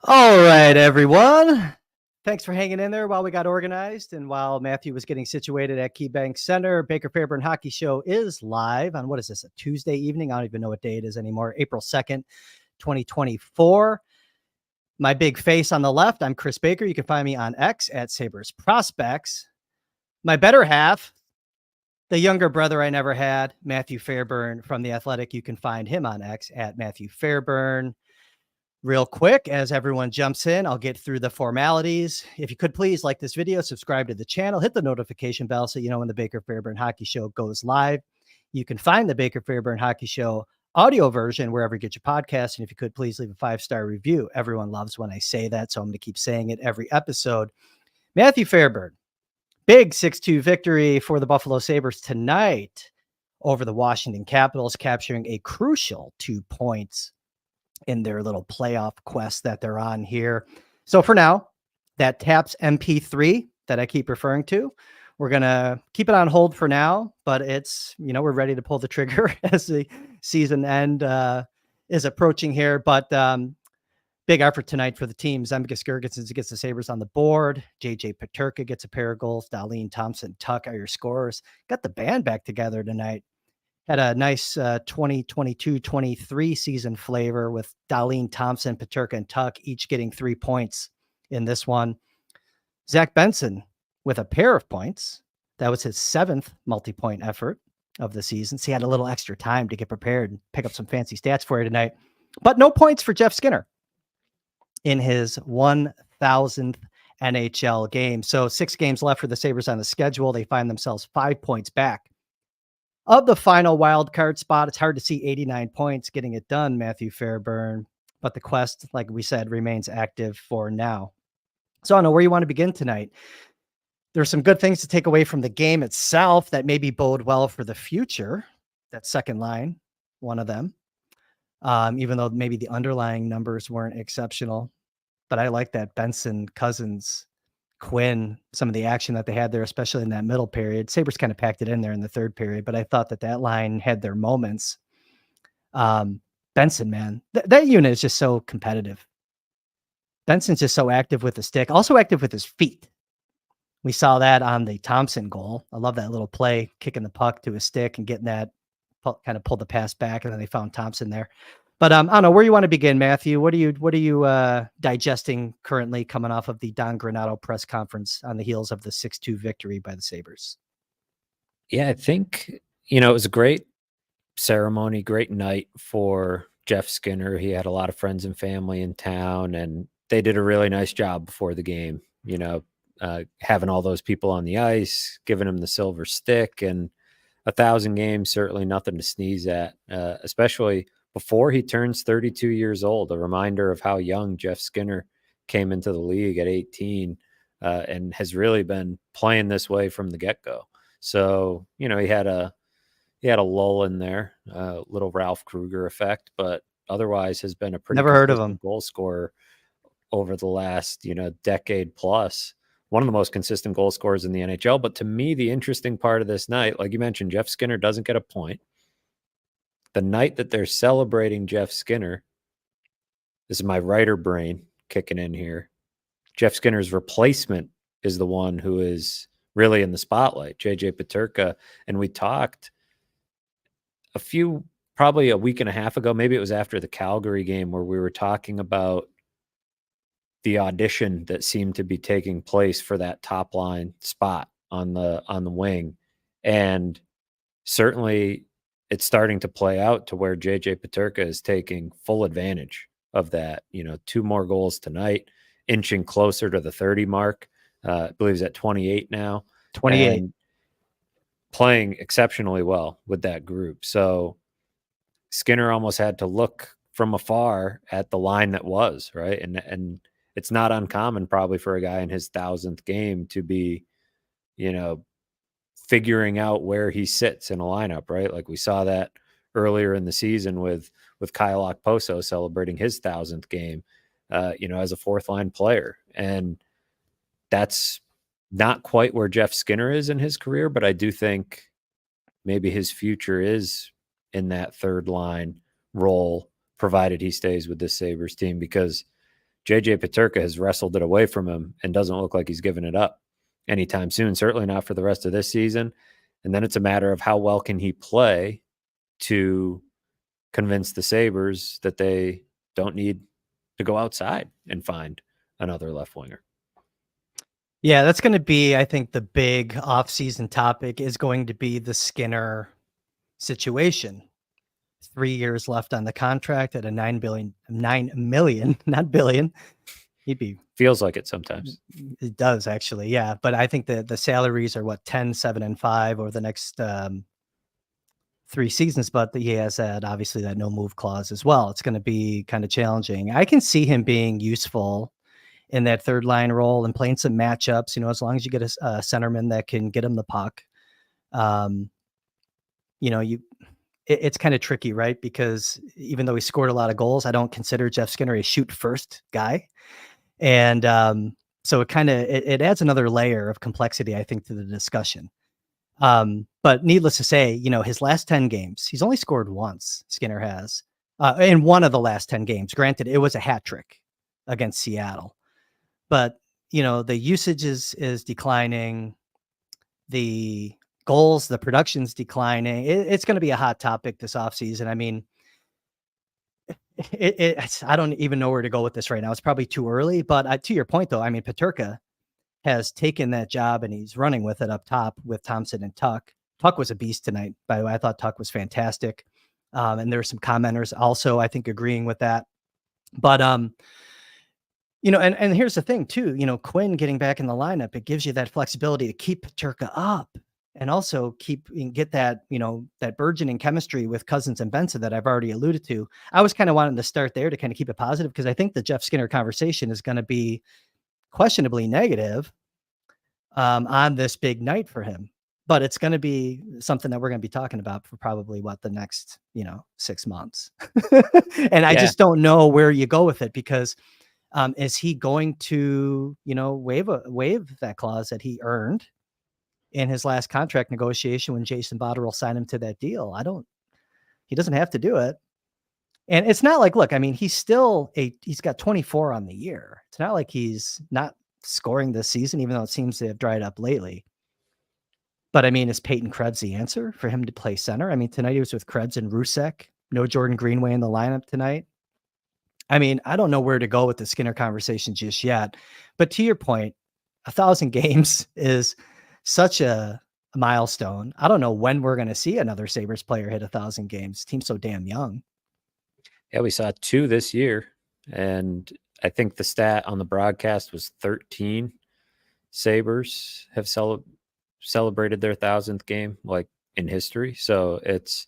All right, everyone. Thanks for hanging in there while we got organized and while Matthew was getting situated at KeyBank Center. Baker Fairburn Hockey Show is live on, what is this, a Tuesday evening? I don't even know what day it is anymore. April 2nd, 2024. My big face on the left, I'm Chris Baker. You can find me on X at Sabres Prospects. My better half, the younger brother I never had, Matthew Fairburn from The Athletic. You can find him on X at Matthew Fairburn. Real quick, as everyone jumps in, I'll get through the formalities. If you could please like this video, subscribe to the channel, hit the notification bell so you know when the Baker Fairburn Hockey Show goes live. You can find the Baker Fairburn Hockey Show audio version wherever you get your podcast. And if you could please leave a 5-star review. Everyone loves when I say that, so I'm going to keep saying it every episode. Matthew Fairburn, big 6-2 victory for the Buffalo Sabres tonight over the Washington Capitals, capturing a crucial 2 points in their little playoff quest that they're on here. So for now, that TAPS MP3 that I keep referring to, we're going to keep it on hold for now, but it's, we're ready to pull the trigger as the season end is approaching here. But big effort tonight for the team. Zemgus Girgensons gets the Sabres on the board. JJ Peterka gets a pair of goals. Darlene Thompson, Tuck are your scorers. Got the band back together tonight. Had a nice 2022-23 season flavor with Darlene Thompson, Peterka, and Tuck each getting 3 points in this one. Zach Benson with a pair of points. That was his 7th multi-point effort of the season. So he had a little extra time to get prepared and pick up some fancy stats for you tonight. But no points for Jeff Skinner in his 1,000th NHL game. So 6 games left for the Sabres on the schedule. They find themselves 5 points back of the final wild card spot. It's hard to see 89 points getting it done, Matthew Fairburn, but the quest, like we said, remains active for now. So I don't know where you want to begin tonight. There's some good things to take away from the game itself that maybe bode well for the future. That second line, one of them, even though maybe the underlying numbers weren't exceptional. But I like that Benson, Cousins, Quinn, some of the action that they had there, especially in that middle period. Sabres kind of packed it in there in the third period, but I thought that line had their moments. Benson, man, that unit is just so competitive. Benson's just so active with the stick, also active with his feet. We saw that on the Thompson goal. I love that little play, kicking the puck to his stick and getting that, kind of pulled the pass back, and then they found Thompson there. But I don't know where you want to begin, Matthew. What are you digesting currently coming off of the Don Granato press conference on the heels of the 6-2 victory by the Sabres? Yeah, I think, it was a great ceremony, great night for Jeff Skinner. He had a lot of friends and family in town, and they did a really nice job before the game, having all those people on the ice, giving him the silver stick, and 1,000 games, certainly nothing to sneeze at, especially before he turns 32 years old. A reminder of how young Jeff Skinner came into the league at 18 and has really been playing this way from the get-go. So, he had a lull in there, little Ralph Kruger effect, but otherwise has been a pretty Never heard of him. Goal scorer over the last, decade plus. One of the most consistent goal scorers in the NHL. But to me, the interesting part of this night, like you mentioned, Jeff Skinner doesn't get a point. The night that they're celebrating Jeff Skinner, this is my writer brain kicking in here, Jeff Skinner's replacement is the one who is really in the spotlight, JJ Peterka. And we talked probably a week and a half ago, maybe it was after the Calgary game, where we were talking about the audition that seemed to be taking place for that top line spot on the wing. And certainly it's starting to play out to where JJ Peterka is taking full advantage of that. 2 more goals tonight, inching closer to the 30 mark. I believe he's at 28 now. 28. And playing exceptionally well with that group. So Skinner almost had to look from afar at the line that was, right? And it's not uncommon probably for a guy in his 1,000th game to be, figuring out where he sits in a lineup, right? Like we saw that earlier in the season with Kyle Okposo celebrating his 1,000th game, as a 4th line player. And that's not quite where Jeff Skinner is in his career, but I do think maybe his future is in that 3rd line role, provided he stays with this Sabres team, because JJ Peterka has wrestled it away from him and doesn't look like he's giving it up anytime soon, certainly not for the rest of this season. And then it's a matter of how well can he play to convince the Sabres that they don't need to go outside and find another left winger. Yeah, that's going to be, I think, the big offseason topic is going to be the Skinner situation. 3 years left on the contract at a 9 million, not billion. He'd be feels like it sometimes. It does actually, yeah. But I think the salaries are what 10, 7, and 5 over the next 3 seasons. But he has that obviously that no move clause as well. It's going to be kind of challenging. I can see him being useful in that third line role and playing some matchups. You know, as long as you get a centerman that can get him the puck. You know, it's kind of tricky, right? Because even though he scored a lot of goals, I don't consider Jeff Skinner a shoot first guy. And so it adds another layer of complexity, I think, to the discussion. But needless to say, you know, his last 10 games, he's only scored once, Skinner has, in one of the last 10 games. Granted, it was a hat trick against Seattle. But, you know, the usage is declining. The goals, the production's declining. It's going to be a hot topic this offseason. I mean, I don't even know where to go with this right now. It's probably too early, but to your point though, I mean, Peterka has taken that job and he's running with it up top with Thompson and Tuck. Tuck was a beast tonight, by the way. I thought Tuck was fantastic. And there were some commenters also, I think, agreeing with that. But, you know, and here's the thing too, you know, Quinn getting back in the lineup, it gives you that flexibility to keep Peterka up. And also get that, you know, that burgeoning chemistry with Cousins and Benson that I've already alluded to. I was kind of wanting to start there to kind of keep it positive because I think the Jeff Skinner conversation is going to be questionably negative on this big night for him. But it's going to be something that we're going to be talking about for probably the next, 6 months. And I just don't know where you go with it because is he going to, waive that clause that he earned in his last contract negotiation when Jason Botterill signed him to that deal? He doesn't have to do it. And it's not like, look, I mean, he's got 24 on the year. It's not like he's not scoring this season, even though it seems to have dried up lately. But I mean, is Peyton Krebs the answer for him to play center? I mean, tonight he was with Krebs and Rusek. No Jordan Greenway in the lineup tonight. I mean, I don't know where to go with the Skinner conversation just yet. But to your point, 1,000 games is such a milestone. I don't know when we're going to see another Sabres player hit 1,000 games. Team's so damn young. Yeah, we saw 2 this year. And I think the stat on the broadcast was 13 Sabres have celebrated their 1,000th game, like in history. So it's,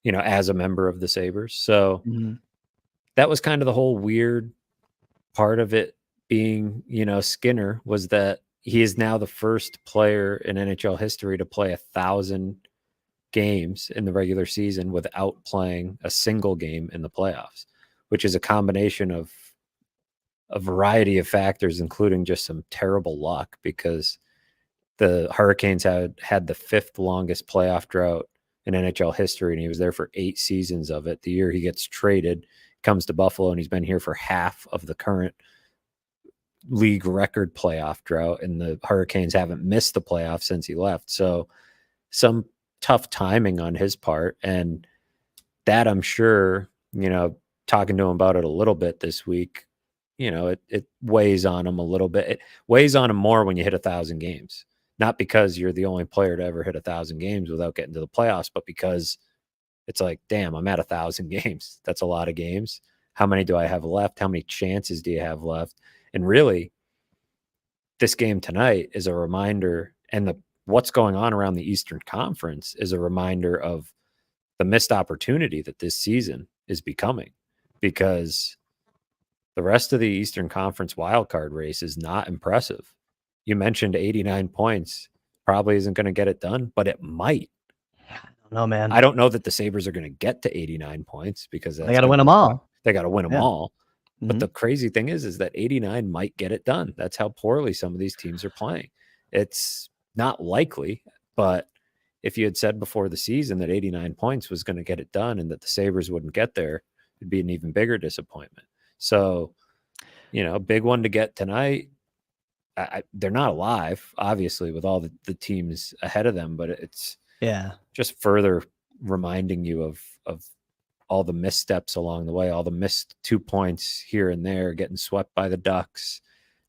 as a member of the Sabres. So that was kind of the whole weird part of it being, Skinner, was that he is now the first player in NHL history to play 1,000 games in the regular season without playing a single game in the playoffs, which is a combination of a variety of factors, including just some terrible luck, because the Hurricanes had the 5th longest playoff drought in NHL history, and he was there for 8 seasons of it. The year he gets traded, comes to Buffalo, and he's been here for half of the current league record playoff drought, and the Hurricanes haven't missed the playoffs since he left. So some tough timing on his part, and that, I'm sure, talking to him about it a little bit this week, it weighs on him a little bit. It weighs on him more when you hit 1,000 games, not because you're the only player to ever hit 1,000 games without getting to the playoffs, but because it's like, damn, I'm at 1,000 games. That's a lot of games. How many do I have left? How many chances do you have left? And really, this game tonight is a reminder, and what's going on around the Eastern Conference is a reminder of the missed opportunity that this season is becoming, because the rest of the Eastern Conference wildcard race is not impressive. You mentioned 89 points. Probably isn't going to get it done, but it might. I don't know, man. I don't know that the Sabres are going to get to 89 points because they got to win them all. They got to win them all. But the crazy thing is that 89 might get it done. That's how poorly some of these teams are playing. It's not likely, but if you had said before the season that 89 points was going to get it done and that the Sabres wouldn't get there, it'd be an even bigger disappointment. So a big one to get tonight. They're not alive, obviously, with all the teams ahead of them, but it's just further reminding you of all the missteps along the way, all the missed 2 points here and there, getting swept by the Ducks,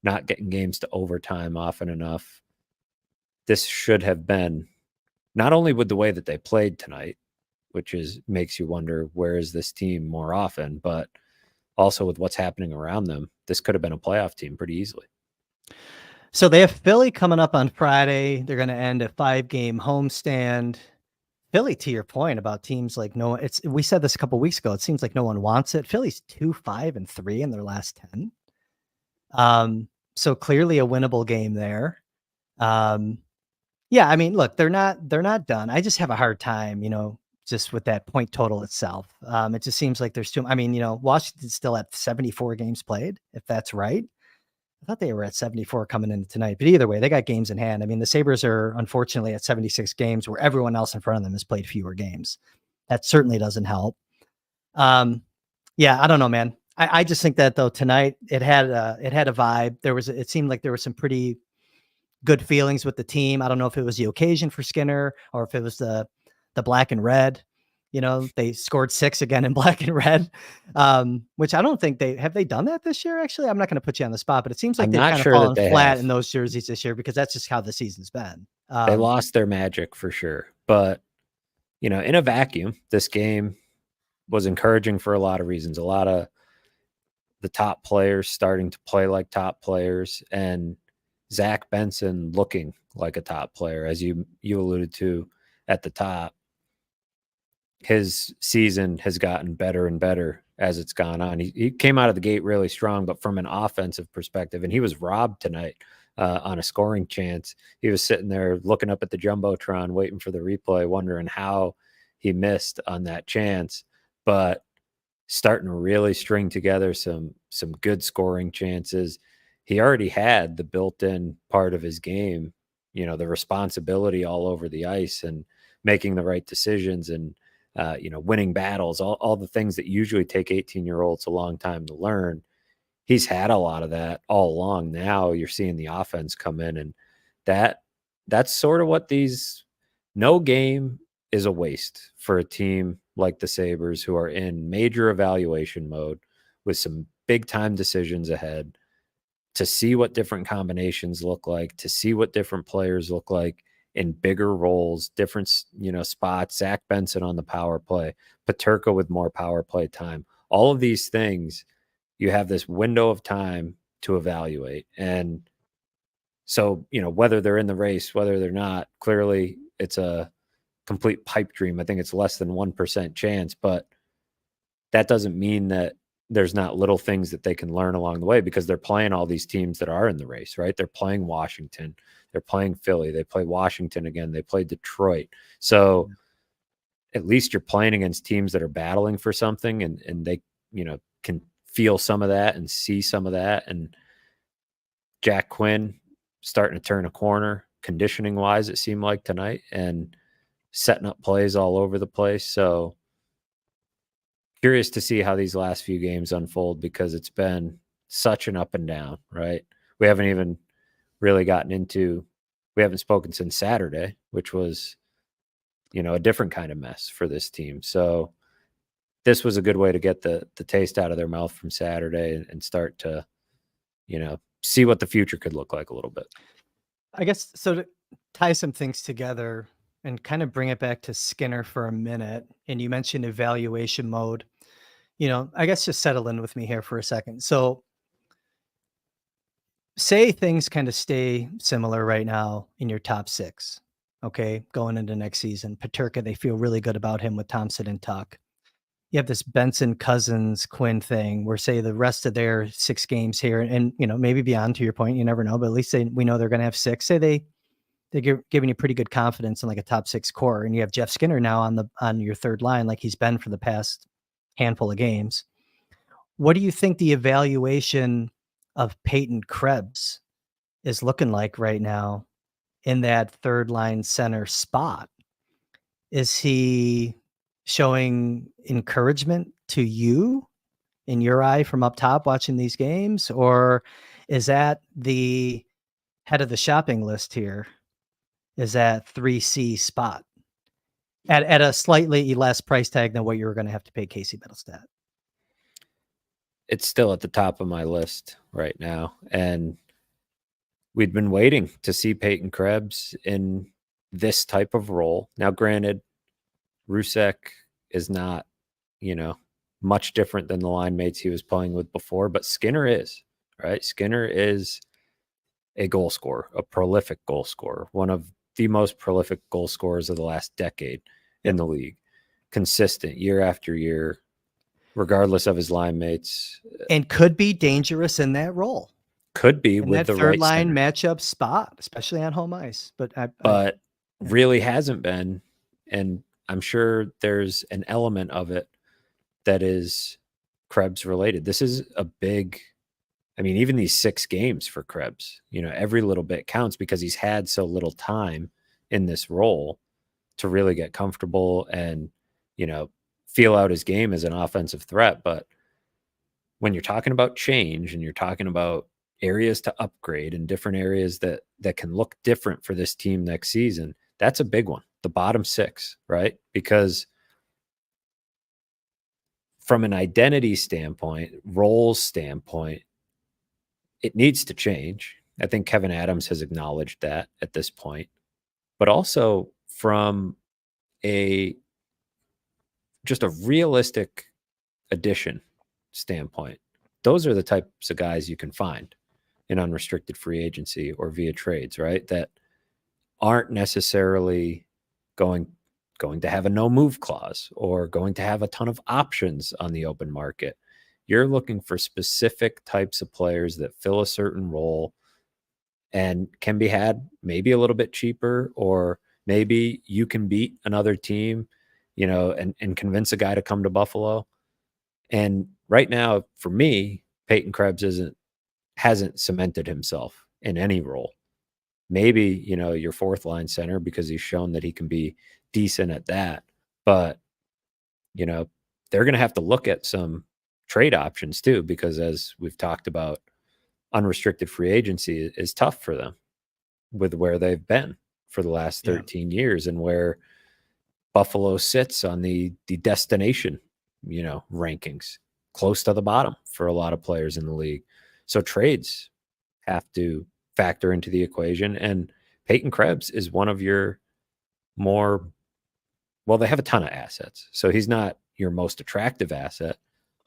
not getting games to overtime often enough. This should have been, not only with the way that they played tonight, which makes you wonder, where is this team more often, but also with what's happening around them, this could have been a playoff team pretty easily. So they have Philly coming up on Friday. They're going to end a 5-game homestand. Philly, to your point about teams like we said this a couple weeks ago. It seems like no one wants it. Philly's 2-5-3 in their last 10. So clearly a winnable game there. Yeah, I mean, look, they're not done. I just have a hard time, just with that point total itself. It just seems like there's Washington's still at 74 games played, if that's right. I thought they were at 74 coming into tonight, but either way, they got games in hand. I mean, the Sabres are unfortunately at 76 games where everyone else in front of them has played fewer games. That certainly doesn't help. Yeah, I don't know, man. I just think that though tonight it had a vibe. It seemed like there were some pretty good feelings with the team. I don't know if it was the occasion for Skinner or if it was the black and red. They scored 6 again in black and red, which I don't think they done that this year. Actually, I'm not going to put you on the spot, but it seems like they've kind of fallen flat in those jerseys this year because that's just how the season's been. They lost their magic for sure, but in a vacuum, this game was encouraging for a lot of reasons. A lot of the top players starting to play like top players, and Zach Benson looking like a top player, as you alluded to at the top. His season has gotten better and better as it's gone on. He came out of the gate really strong, but from an offensive perspective, and he was robbed tonight on a scoring chance. He was sitting there looking up at the Jumbotron, waiting for the replay, wondering how he missed on that chance, but starting to really string together some good scoring chances. He already had the built-in part of his game, the responsibility all over the ice and making the right decisions and winning battles, all the things that usually take 18-year-olds a long time to learn. He's had a lot of that all along. Now you're seeing the offense come in, and that's sort of what no game is a waste for a team like the Sabres, who are in major evaluation mode with some big time decisions ahead, to see what different combinations look like, to see what different players look like in bigger roles, different, spots. Zach Benson on the power play, Peterka with more power play time. All of these things, you have this window of time to evaluate. And so, whether they're in the race, whether they're not, clearly it's a complete pipe dream. I think it's less than 1% chance, but that doesn't mean that there's not little things that they can learn along the way, because they're playing all these teams that are in the race, right? They're playing Washington, they're playing Philly, they play Washington again, they play Detroit. So at least you're playing against teams that are battling for something, and they, can feel some of that and see some of that. And Jack Quinn starting to turn a corner conditioning wise, it seemed like tonight, and setting up plays all over the place. So curious to see how these last few games unfold, because it's been such an up and down, right? We haven't even really we haven't spoken since Saturday, which was, a different kind of mess for this team. So this was a good way to get the taste out of their mouth from Saturday and start to, see what the future could look like a little bit. I guess, so to tie some things together and kind of bring it back to Skinner for a minute, and you mentioned evaluation mode, I guess just settle in with me here for a second. So say things kind of stay similar right now in your top 6, okay, going into next season. Peterka, they feel really good about him with Thompson and Tuck. You have this Benson, Cousins, Quinn thing where, say, the rest of their 6 games here and maybe beyond, to your point, you never know, but at least we know they're going to have 6. Say they're giving you pretty good confidence in like a top 6 core, and you have Jeff Skinner now on your third line, like he's been for the past handful of games. What do you think the evaluation of Peyton Krebs is looking like right now in that third line center spot? Is he showing encouragement to you in your eye from up top watching these games, or is that the head of the shopping list here? Is that 3C spot at a slightly less price tag than what you were going to have to pay Casey Middlestat? It's still at the top of my list right now, and we'd been waiting to see Peyton Krebs in this type of role. Now, granted, Rusek is not, much different than the line mates he was playing with before, but Skinner is, right? Skinner is a goal scorer, a prolific goal scorer, one of the most prolific goal scorers of the last decade in the league, consistent year after year, regardless of his line mates. And could be dangerous in that role. Could be In with that the third right line center, matchup spot, especially on home ice. But really hasn't been. And I'm sure there's an element of it that is Krebs related. This is a big, even these 6 games for Krebs, every little bit counts because he's had so little time in this role to really get comfortable and, feel out his game as an offensive threat. But when you're talking about change and you're talking about areas to upgrade and different areas that can look different for this team next season, that's a big one. The bottom 6, right? Because from an identity standpoint, roles standpoint, it needs to change. I think Kevin Adams has acknowledged that at this point, but also from just a realistic addition standpoint, those are the types of guys you can find in unrestricted free agency or via trades, right? That aren't necessarily going to have a no move clause or going to have a ton of options on the open market. You're looking for specific types of players that fill a certain role and can be had maybe a little bit cheaper, or maybe you can beat another team, and convince a guy to come to Buffalo. And right now, for me, Peyton Krebs hasn't cemented himself in any role. Maybe, your 4th line center, because he's shown that he can be decent at that. But, they're going to have to look at some trade options too, because as we've talked about, unrestricted free agency is tough for them with where they've been for the last 13 years and where Buffalo sits on the destination, rankings, close to the bottom for a lot of players in the league. So trades have to factor into the equation. And Peyton Krebs is one of your they have a ton of assets. So he's not your most attractive asset,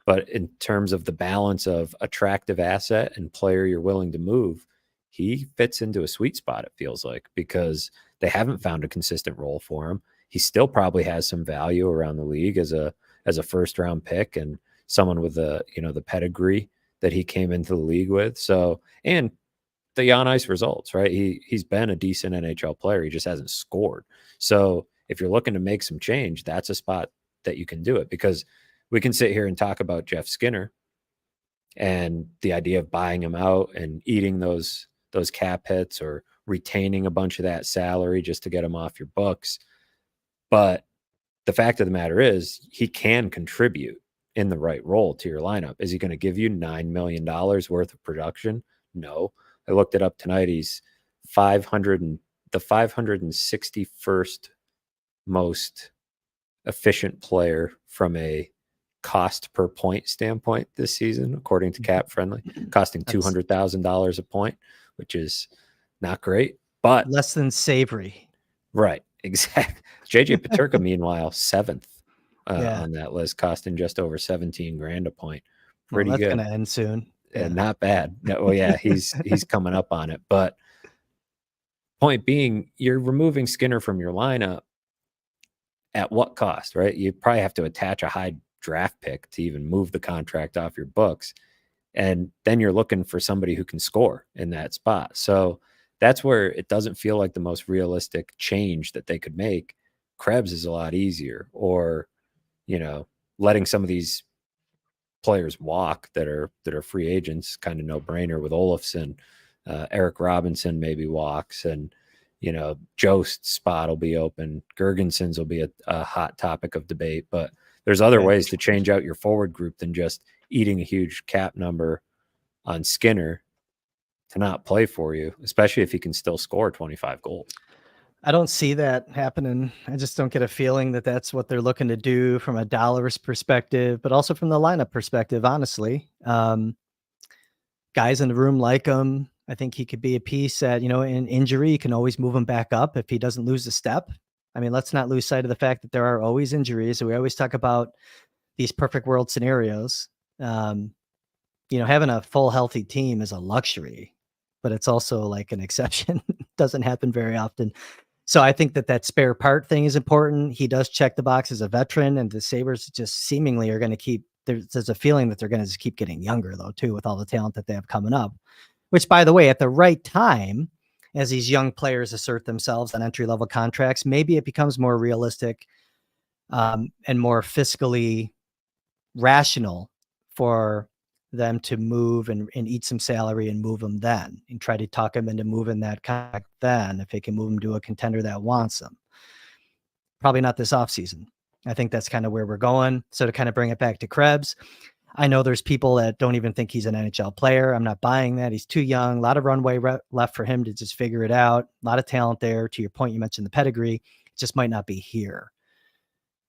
but in terms of the balance of attractive asset and player you're willing to move, he fits into a sweet spot, it feels like, because they haven't found a consistent role for him. He still probably has some value around the league as a 1st round pick and someone with the pedigree that he came into the league with. So, and the on ice results, right? He's been a decent NHL player. He just hasn't scored. So if you're looking to make some change, that's a spot that you can do it, because we can sit here and talk about Jeff Skinner and the idea of buying him out and eating those cap hits or retaining a bunch of that salary just to get him off your books. But the fact of the matter is, he can contribute in the right role to your lineup. Is he going to give you $9 million worth of production? No. I looked it up tonight. He's the 561st most efficient player from a cost per point standpoint this season, according to Cap Friendly, costing $200,000 a point, which is not great, but less than savory. Right. Exactly. JJ Peterka, meanwhile, 7th on that list, costing just over 17 grand a point. Pretty that's good. Going to end soon. And not bad. No, well, yeah, he's coming up on it. But point being, you're removing Skinner from your lineup at what cost, right? You probably have to attach a high draft pick to even move the contract off your books. And then you're looking for somebody who can score in that spot. So that's where it doesn't feel like the most realistic change that they could make. Krebs is a lot easier, or, letting some of these players walk that are free agents, kind of no brainer with Olofsson. Eric Robinson maybe walks, and, Jost's spot will be open. Gergenson's will be a hot topic of debate, but there's other ways to change out your forward group than just eating a huge cap number on Skinner to not play for you, especially if he can still score 25 goals. I don't see that happening. I just don't get a feeling that that's what they're looking to do from a dollars perspective, but also from the lineup perspective, honestly. Guys in the room like him. I think he could be a piece that, in injury, you can always move him back up if he doesn't lose a step. I mean, let's not lose sight of the fact that there are always injuries. We always talk about these perfect world scenarios. Having a full healthy team is a luxury, but it's also like an exception. Doesn't happen very often. So I think that spare part thing is important. He does check the box as a veteran, and the Sabres just seemingly are going to keep. There's a feeling that they're going to just keep getting younger, though, too, with all the talent that they have coming up. Which, by the way, at the right time, as these young players assert themselves on entry level contracts, maybe it becomes more realistic and more fiscally rational for them to move and eat some salary and move them then, and try to talk them into moving that contract then, if they can move them to a contender that wants them. Probably not this offseason. I think that's kind of where we're going. So to kind of bring it back to Krebs, I know there's people that don't even think he's an NHL player. I'm not buying that. He's too young. A lot of runway left for him to just figure it out. A lot of talent there. To your point, you mentioned the pedigree. It just might not be here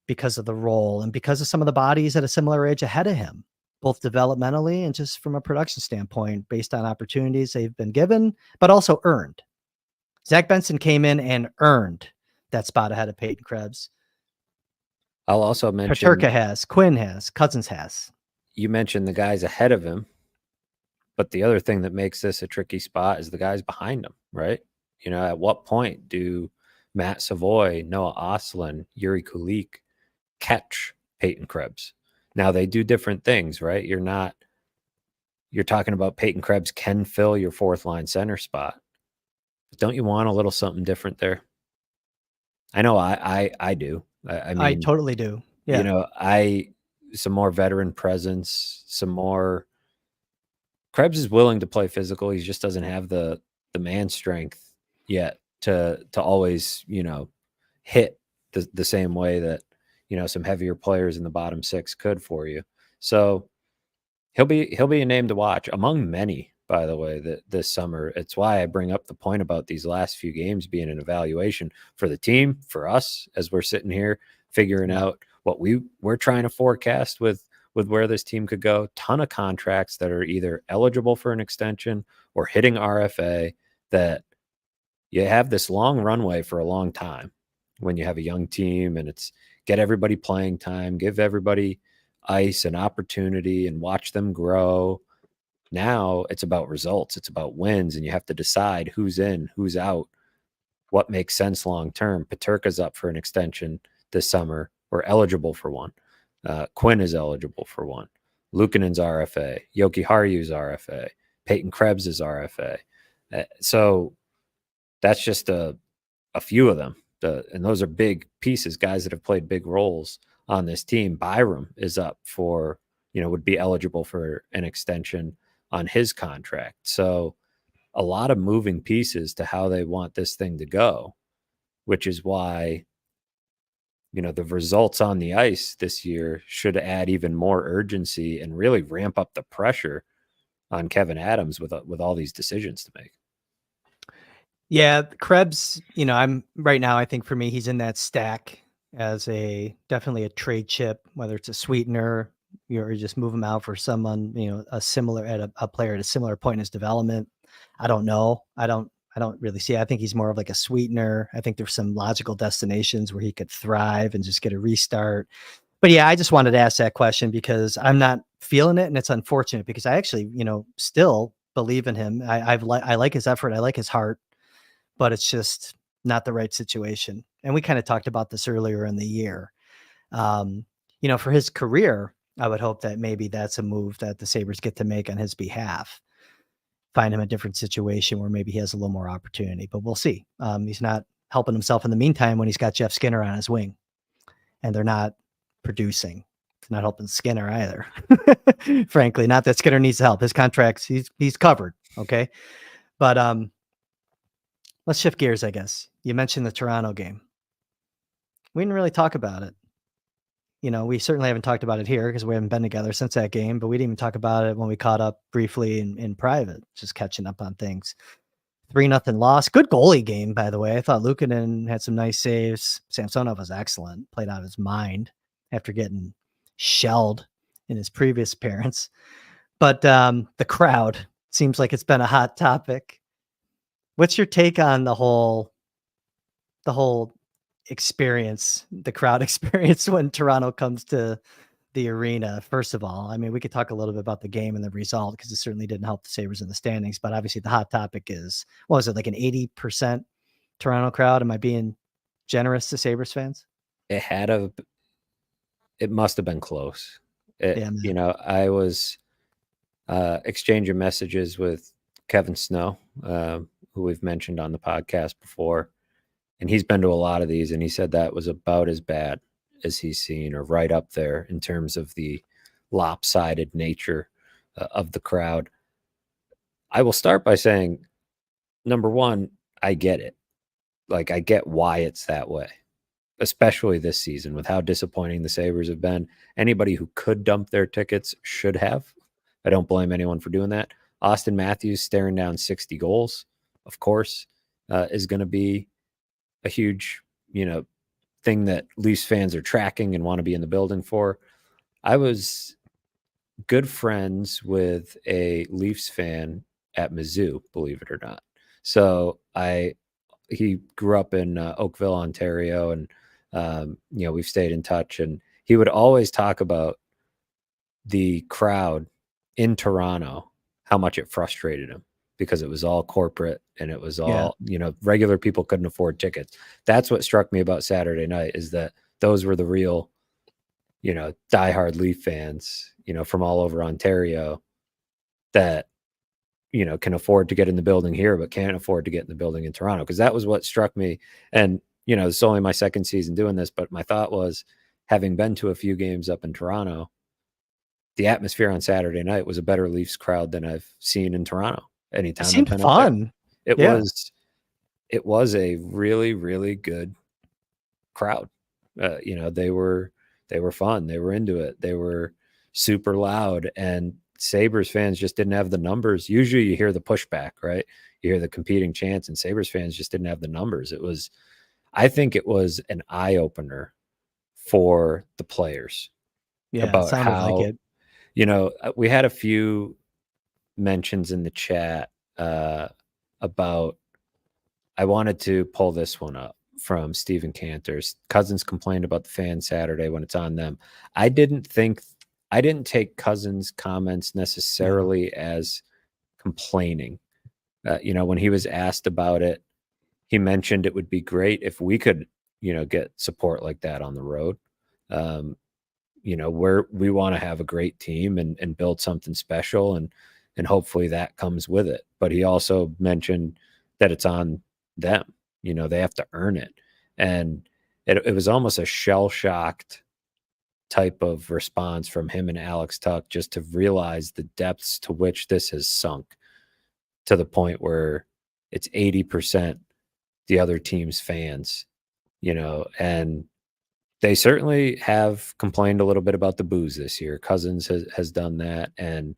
because of the role and because of some of the bodies at a similar age ahead of him, both developmentally and just from a production standpoint, based on opportunities they've been given, but also earned. Zach Benson came in and earned that spot ahead of Peyton Krebs. I'll also mention Peterka has, Quinn has, Cousins has. You mentioned the guys ahead of him, but the other thing that makes this a tricky spot is the guys behind him, right? At what point do Matt Savoy, Noah Ostlund, Yuri Kulik catch Peyton Krebs? Now they do different things, right? You're talking about Peyton Krebs can fill your fourth line center spot. But don't you want a little something different there? I know I do. I mean, I totally do. Yeah. Some more veteran presence, some more. Krebs is willing to play physical. He just doesn't have the man strength yet to always, hit the same way that, some heavier players in the bottom six could for you. So he'll be a name to watch among many, by the way, that this summer. It's why I bring up the point about these last few games being an evaluation for the team, for us, as we're sitting here figuring out what we're trying to forecast with where this team could go. Ton of contracts that are either eligible for an extension or hitting RFA, that you have this long runway for a long time when you have a young team, and it's get everybody playing time, give everybody ice and opportunity and watch them grow. Now it's about results. It's about wins, and you have to decide who's in, who's out, what makes sense long term. Peterka's up for an extension this summer, or eligible for one. Quinn is eligible for one. Luukkonen's RFA. Yoki Haryu's RFA. Peyton Krebs is RFA. So that's just a few of them. And those are big pieces, guys that have played big roles on this team. Byram is up for, would be eligible for an extension on his contract. So a lot of moving pieces to how they want this thing to go, which is why, the results on the ice this year should add even more urgency and really ramp up the pressure on Kevin Adams with all these decisions to make. Yeah, Krebs, I'm right now, I think for me, he's in that stack as definitely a trade chip, whether it's a sweetener, or just move him out for someone, a player at a similar point in his development. I don't know. I don't really see. I think he's more of like a sweetener. I think there's some logical destinations where he could thrive and just get a restart. But yeah, I just wanted to ask that question because I'm not feeling it, and it's unfortunate because I actually, still believe in him. I like his effort. I like his heart, but it's just not the right situation. And we kind of talked about this earlier in the year. For his career, I would hope that maybe that's a move that the Sabres get to make on his behalf. Find him a different situation where maybe he has a little more opportunity, but we'll see. He's not helping himself in the meantime when he's got Jeff Skinner on his wing, and they're not producing. It's not helping Skinner either. Frankly, not that Skinner needs help. His contracts, he's covered. Okay. But let's shift gears, I guess. You mentioned the Toronto game. We didn't really talk about it. we certainly haven't talked about it here because we haven't been together since that game, but we didn't even talk about it when we caught up briefly in private, just catching up on things. 3-0 loss. Good goalie game, by the way. I thought Luukkonen had some nice saves. Samsonov was excellent, played out of his mind after getting shelled in his previous appearance. But the crowd seems like it's been a hot topic. What's your take on the whole experience, the crowd experience when Toronto comes to the arena? First of all, I mean, we could talk a little bit about the game and the result because it certainly didn't help the Sabres in the standings. But obviously, the hot topic is, what was it, like an 80% Toronto crowd? Am I being generous to Sabres fans? It must have been close. Yeah, man. I was exchanging messages with Kevin Snow, who we've mentioned on the podcast before, and he's been to a lot of these, and he said that was about as bad as he's seen, or right up there in terms of the lopsided nature of the crowd. I will start by saying, number one, I get it. Like, I get why it's that way, especially this season with how disappointing the Sabres have been. Anybody who could dump their tickets should have. I don't blame anyone for doing that. Austin Matthews staring down 60 goals, of course, is going to be a huge, thing that Leafs fans are tracking and want to be in the building for. I was good friends with a Leafs fan at Mizzou, believe it or not. So he grew up in Oakville, Ontario, and we've stayed in touch. And he would always talk about the crowd in Toronto, how much it frustrated him because it was all corporate and it was all, regular people couldn't afford tickets. That's what struck me about Saturday night, is that those were the real, diehard Leaf fans, from all over Ontario that, can afford to get in the building here, but can't afford to get in the building in Toronto. Because that was what struck me. And, it's only my second season doing this, but my thought was, having been to a few games up in Toronto, the atmosphere on Saturday night was a better Leafs crowd than I've seen in Toronto anytime I've been up there. It was a really, really good crowd. They were fun. They were into it. They were super loud, and Sabres fans just didn't have the numbers. Usually you hear the pushback, right? You hear the competing chants, and Sabres fans just didn't have the numbers. I think it was an eye opener for the players about Sounded how, like it. We had a few mentions in the chat about, I wanted to pull this one up from Stephen Cantor's. Cousins complained about the fans Saturday when it's on them. I didn't take Cousins' comments necessarily as complaining. When he was asked about it, he mentioned it would be great if we could, get support like that on the road. Where we want to have a great team and build something special, and hopefully that comes with it. But he also mentioned that it's on them. They have to earn it. And it was almost a shell-shocked type of response from him and Alex Tuck, just to realize the depths to which this has sunk, to the point where it's 80% the other team's fans, and they certainly have complained a little bit about the booze this year. Cousins has done that, and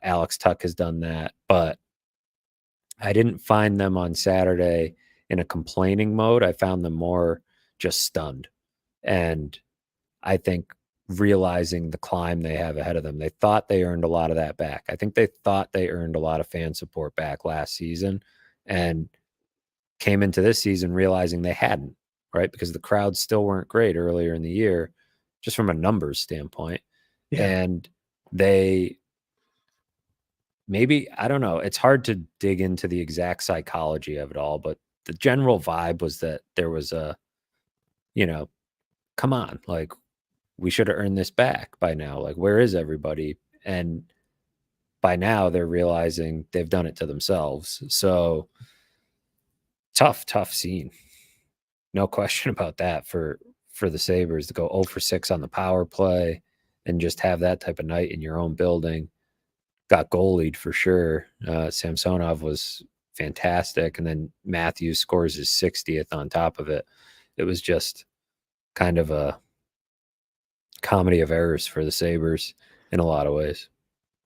Alex Tuck has done that, but I didn't find them on Saturday in a complaining mode. I found them more just stunned. And I think realizing the climb they have ahead of them, they thought they earned a lot of that back. I think they thought they earned a lot of fan support back last season, and came into this season realizing they hadn't, right? Because the crowds still weren't great earlier in the year, just from a numbers standpoint. Yeah. And they, maybe, I don't know, it's hard to dig into the exact psychology of it all, but the general vibe was that there was a, come on, like, we should have earned this back by now. Like, where is everybody? And by now they're realizing they've done it to themselves. So tough scene. No question about that for the Sabres to go 0 for 6 on the power play and just have that type of night in your own building. Got goalied for sure. Samsonov was fantastic. And then Matthews scores his 60th on top of it. It was just kind of a comedy of errors for the Sabres in a lot of ways.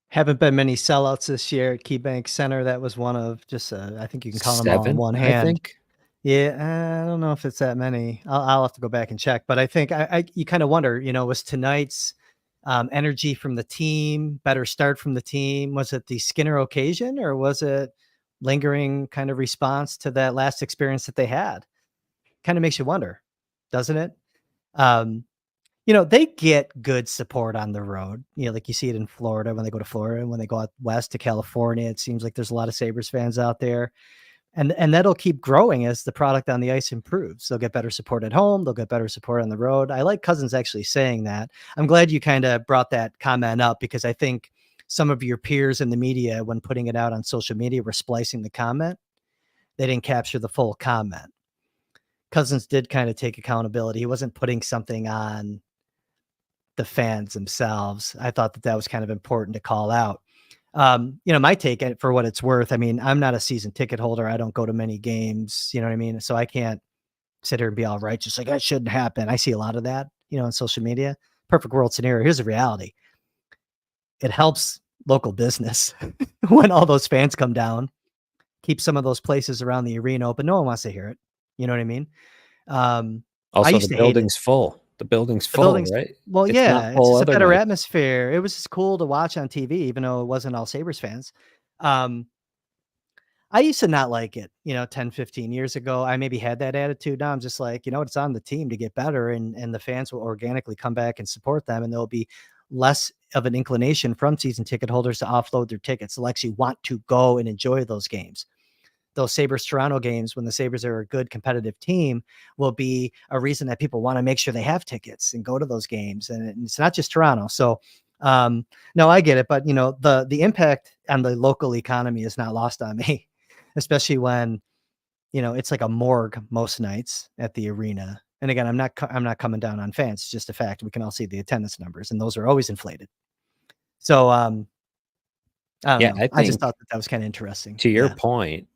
Haven't been many sellouts this year at KeyBank Center. That was one of just, I think you can count them all in 7, one I hand. think. Yeah, I don't know if it's that many. I'll have to go back and check, but I think you kind of wonder, was tonight's energy from the team, better start from the team? Was it the Skinner occasion, or was it lingering kind of response to that last experience that they had? Kind of makes you wonder, doesn't it? Um, they get good support on the road. Like you see it in Florida when they go to Florida, and when they go out west to California, it seems like there's a lot of Sabres fans out there. And that'll keep growing as the product on the ice improves. They'll get better support at home. They'll get better support on the road. I like Cousins actually saying that. I'm glad you kind of brought that comment up, because I think some of your peers in the media, when putting it out on social media, were splicing the comment. They didn't capture the full comment. Cousins did kind of take accountability. He wasn't putting something on the fans themselves. I thought that was kind of important to call out. My take for what it's worth. I mean, I'm not a season ticket holder. I don't go to many games, you know what I mean? So I can't sit here and be all righteous. Like, that shouldn't happen. I see a lot of that, on social media. Perfect world scenario. Here's the reality. It helps local business when all those fans come down, keep some of those places around the arena open. No one wants to hear it. You know what I mean? I Also, the used to hate it. building's full. The building's The full, building's right? Well, It's not yeah, it's full just a other better nights. atmosphere. It was just cool to watch on TV, even though it wasn't all Sabres fans. Um, I used to not like it, 10, 15 years ago. I maybe had that attitude. Now I'm just like, it's on the team to get better, and the fans will organically come back and support them, and there'll be less of an inclination from season ticket holders to offload their tickets. They'll actually want to go and enjoy those games. Those Sabres Toronto games, when the Sabres are a good competitive team, will be a reason that people want to make sure they have tickets and go to those games. And it's not just Toronto. So, no, I get it. But, the impact on the local economy is not lost on me, especially when, it's like a morgue most nights at the arena. And again, I'm not coming down on fans. It's just a fact. We can all see the attendance numbers, and those are always inflated. So, I don't Yeah, know. I I just think, thought that was kind of interesting. to your Yeah. point,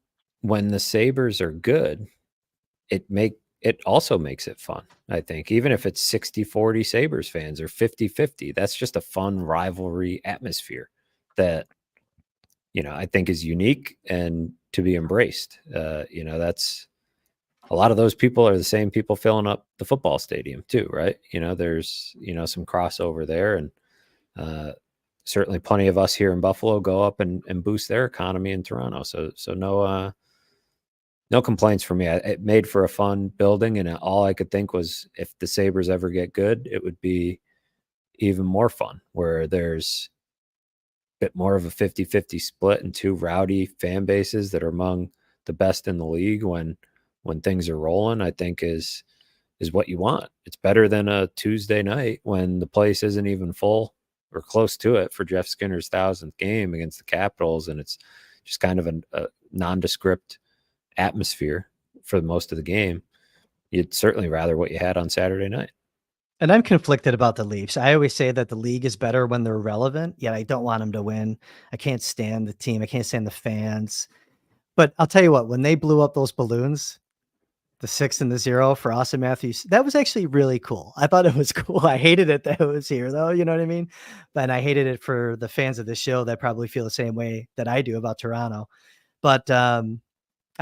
when the Sabres are good, it also makes it fun. I think even if it's 60-40 Sabres fans or 50-50, that's just a fun rivalry atmosphere that I think is unique and to be embraced. That's a lot of those people are the same people filling up the football stadium too, right? There's some crossover there, and certainly plenty of us here in Buffalo go up and boost their economy in Toronto. So no complaints for me. It made for a fun building, and all I could think was if the Sabres ever get good, it would be even more fun, where there's a bit more of a 50-50 split and two rowdy fan bases that are among the best in the league when things are rolling. I think is what you want. It's better than a Tuesday night when the place isn't even full or close to it for Jeff Skinner's 1,000th game against the Capitals, and it's just kind of a nondescript atmosphere for most of the game. You'd certainly rather what you had on Saturday night. And I'm conflicted about the Leafs. I always say that the league is better when they're relevant, yet I don't want them to win. I can't stand the team. I can't stand the fans. But I'll tell you what, when they blew up those balloons, the 6 and the 0 for Austin Matthews, that was actually really cool. I thought it was cool. I hated it that it was here, though. You know what I mean? But I hated it for the fans of the show that probably feel the same way that I do about Toronto. But I don't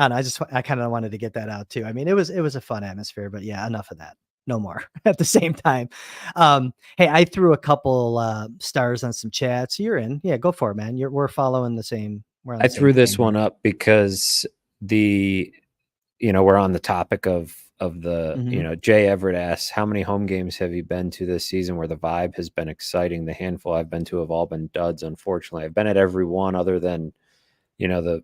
know. I kind of wanted to get that out too. I mean, it was a fun atmosphere, but yeah, enough of that. No more at the same time. Hey, I threw a couple stars on some chats. You're in. Yeah, go for it, man. We're following the same. We're on the I same threw this theme one here. up because we're on the topic of the, Mhm. Jay Everett asks, how many home games have you been to this season where the vibe has been exciting? The handful I've been to have all been duds, unfortunately. I've been at every one other than, the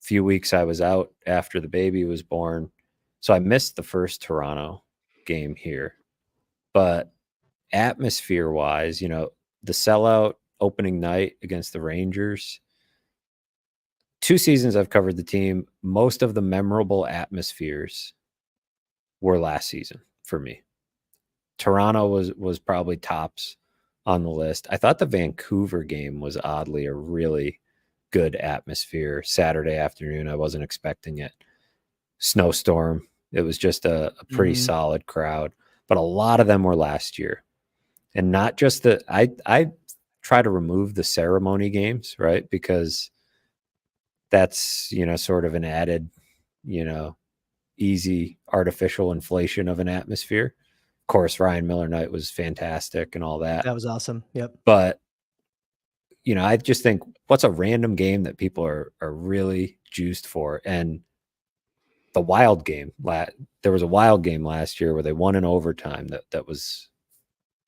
few weeks I was out after the baby was born. So I missed the first Toronto game here. But atmosphere wise, the sellout opening night against the Rangers, 2 seasons I've covered the team, most of the memorable atmospheres were last season for me. Toronto was probably tops on the list. I thought the Vancouver game was oddly a really good atmosphere Saturday afternoon. I wasn't expecting it. Snowstorm. It was just a pretty Mhm. solid crowd, but a lot of them were last year. And not just I try to remove the ceremony games, right? Because that's, sort of an added, easy artificial inflation of an atmosphere. Of course, Ryan Miller night was fantastic and all that. That was awesome. Yep. But, I just think what's a random game that people are really juiced for? And the wild game, there was a wild game last year where they won in overtime that was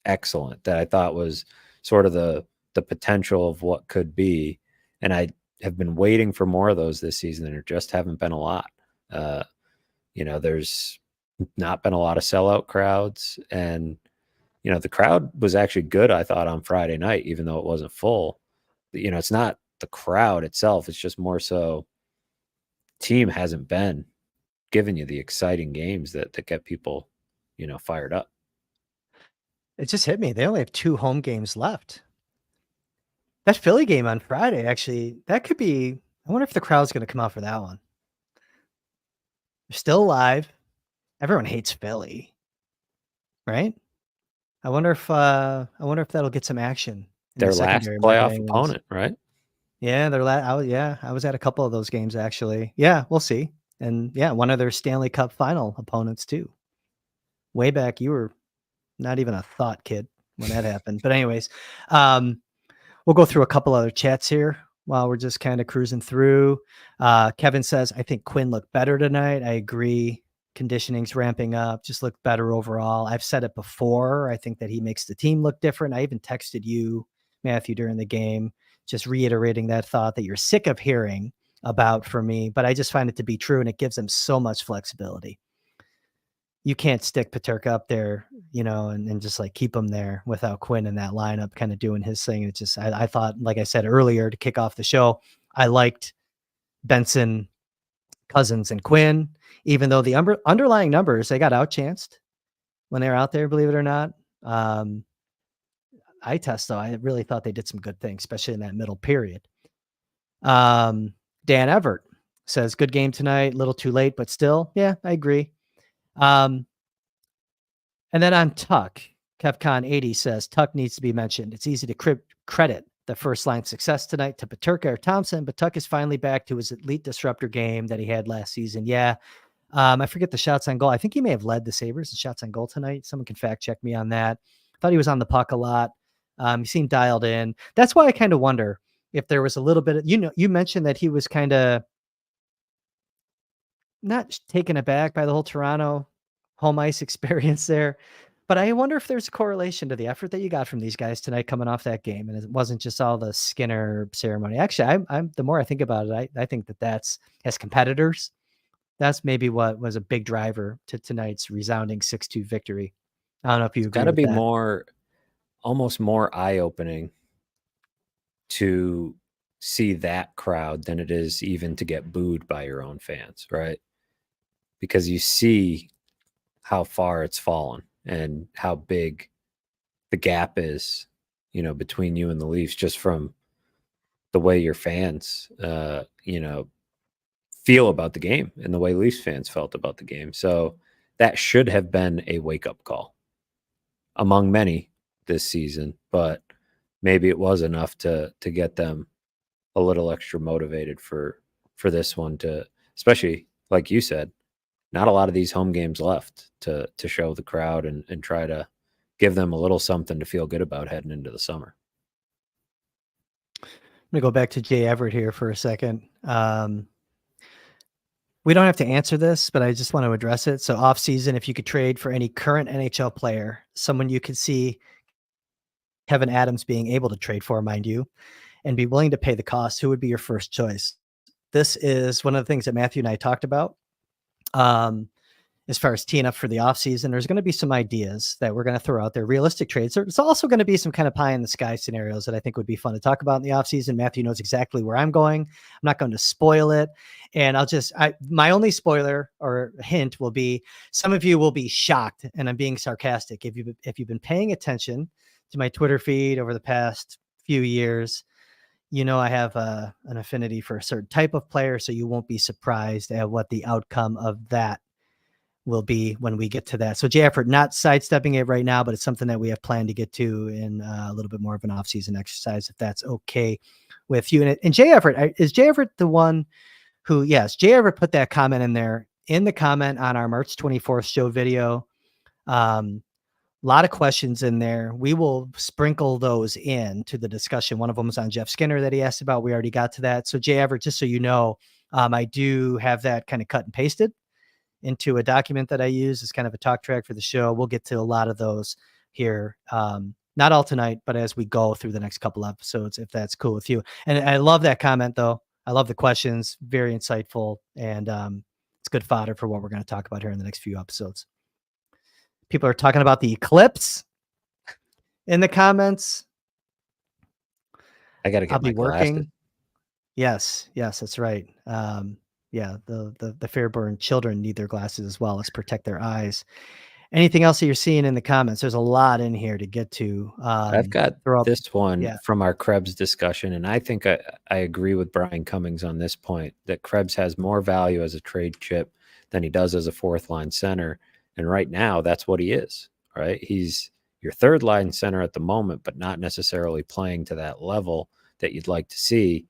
excellent, that I thought was sort of the potential of what could be. And I have been waiting for more of those this season, and there just haven't been a lot. There's not been a lot of sellout crowds, and the crowd was actually good, I thought, on Friday night, even though it wasn't full. It's not the crowd itself, it's just more so team hasn't been giving you the exciting games that get people, fired up. It just hit me. They only have 2 home games left. That Philly game on Friday, actually, that could be. I wonder if the crowd's gonna come out for that one. They're still alive. Everyone hates Philly, right? I wonder if that'll get some action in the Their last secondary market playoff anyways. opponent, right? Yeah, I was at a couple of those games, actually. Yeah, we'll see. And, yeah, one of their Stanley Cup final opponents, too. Way back, you were not even a thought, kid, when that happened. But anyways, we'll go through a couple other chats here while we're just kind of cruising through. Kevin says, I think Quinn looked better tonight. I agree. Conditioning's ramping up, just looked better overall. I've said it before. I think that he makes the team look different. I even texted you, Matthew, during the game, just reiterating that thought that you're sick of hearing about for me, but I just find it to be true, and it gives them so much flexibility. You can't stick Paterka up there, and just like keep him there without Quinn in that lineup kind of doing his thing. It's just, I thought, like I said earlier to kick off the show, I liked Benson, Cousins, and Quinn, even though the underlying numbers, they got outchanced when they were out there, believe it or not. Eye test, though, I really thought they did some good things, especially in that middle period. Dan Everett says, good game tonight, a little too late, but still, yeah, I agree. And then on Tuck, KevCon80 says, Tuck needs to be mentioned. It's easy to credit the first line success tonight to Paterka or Thompson, but Tuck is finally back to his elite disruptor game that he had last season. Yeah. I forget the shots on goal. I think he may have led the Sabres in shots on goal tonight. Someone can fact check me on that. Thought he was on the puck a lot. He seemed dialed in. That's why I kind of wonder if there was a little bit of, you mentioned that he was kind of not taken aback by the whole Toronto home ice experience there. But I wonder if there's a correlation to the effort that you got from these guys tonight coming off that game, and it wasn't just all the Skinner ceremony. Actually, I'm the more I think about it, I think that's as competitors, that's maybe what was a big driver to tonight's resounding 6-2 victory. I don't know if you agree. Got to with be that. almost more eye-opening to see that crowd than it is even to get booed by your own fans, right? Because you see how far it's fallen and how big the gap is, between you and the Leafs, just from the way your fans, feel about the game and the way Leafs fans felt about the game. So that should have been a wake-up call among many this season, but maybe it was enough to get them a little extra motivated for this one, to, especially like you said, not a lot of these home games left to show the crowd and try to give them a little something to feel good about heading into the summer. I'm going to go back to Jay Everett here for a second. We don't have to answer this, but I just want to address it. So off season, if you could trade for any current NHL player, someone you could see Kevin Adams being able to trade for, mind you, and be willing to pay the cost, who would be your first choice? This is one of the things that Matthew and I talked about. As far as teeing up for the offseason, there's going to be some ideas that we're going to throw out there, realistic trades. There's also going to be some kind of pie in the sky scenarios that I think would be fun to talk about in the offseason. Matthew knows exactly where I'm going. I'm not going to spoil it. And my only spoiler or hint will be, some of you will be shocked, and I'm being sarcastic. If you've been paying attention to my Twitter feed over the past few years, I have an affinity for a certain type of player, so you won't be surprised at what the outcome of that will be when we get to that. So Jay Effort, not sidestepping it right now, but it's something that we have planned to get to in a little bit more of an off-season exercise, if that's okay with you. And Jay Effort, is Jay Effort the one who, yes, Jay Effort put that comment in there in the comment on our March 24th show video. A lot of questions in there. We will sprinkle those in to the discussion. One of them was on Jeff Skinner that he asked about. We already got to that. So Jay Everett, just so you know, I do have that kind of cut and pasted into a document that I use as kind of a talk track for the show. We'll get to a lot of those here. Not all tonight, but as we go through the next couple episodes, if that's cool with you. And I love that comment though. I love the questions, very insightful. And it's good fodder for what we're going to talk about here in the next few episodes. People are talking about the eclipse in the comments. I got to get my glasses. Yes, that's right. Yeah, the Fairburn children need their glasses as well. Let's protect their eyes. Anything else that you're seeing in the comments? There's a lot in here to get to. I've got this one from our Krebs discussion, and I think I agree with Brian Cummings on this point, that Krebs has more value as a trade chip than he does as a fourth line center. And right now, that's what he is, right? He's your third line center at the moment, but not necessarily playing to that level that you'd like to see.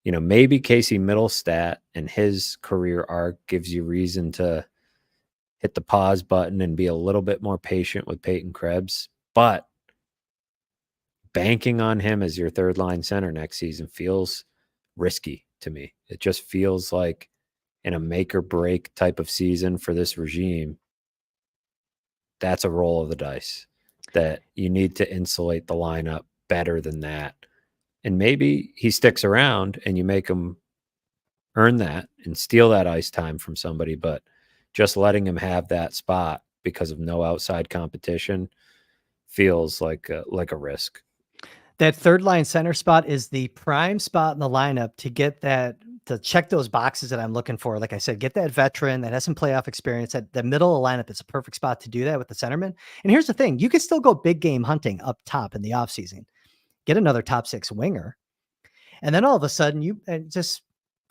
You know, maybe Casey Middlestat and his career arc gives you reason to hit the pause button and be a little bit more patient with Peyton Krebs. But banking on him as your third line center next season feels risky to me. It just feels like in a make or break type of season for this regime, that's a roll of the dice that you need to insulate the lineup better than that. And maybe he sticks around and you make him earn that and steal that ice time from somebody, but just letting him have that spot because of no outside competition feels like a risk. That third line center spot is the prime spot in the lineup to get that, to check those boxes that I'm looking for. Like I said, get that veteran that has some playoff experience at the middle of the lineup. It's a perfect spot to do that with the centerman. And here's the thing, you can still go big game hunting up top in the offseason, get another top six winger. And then all of a sudden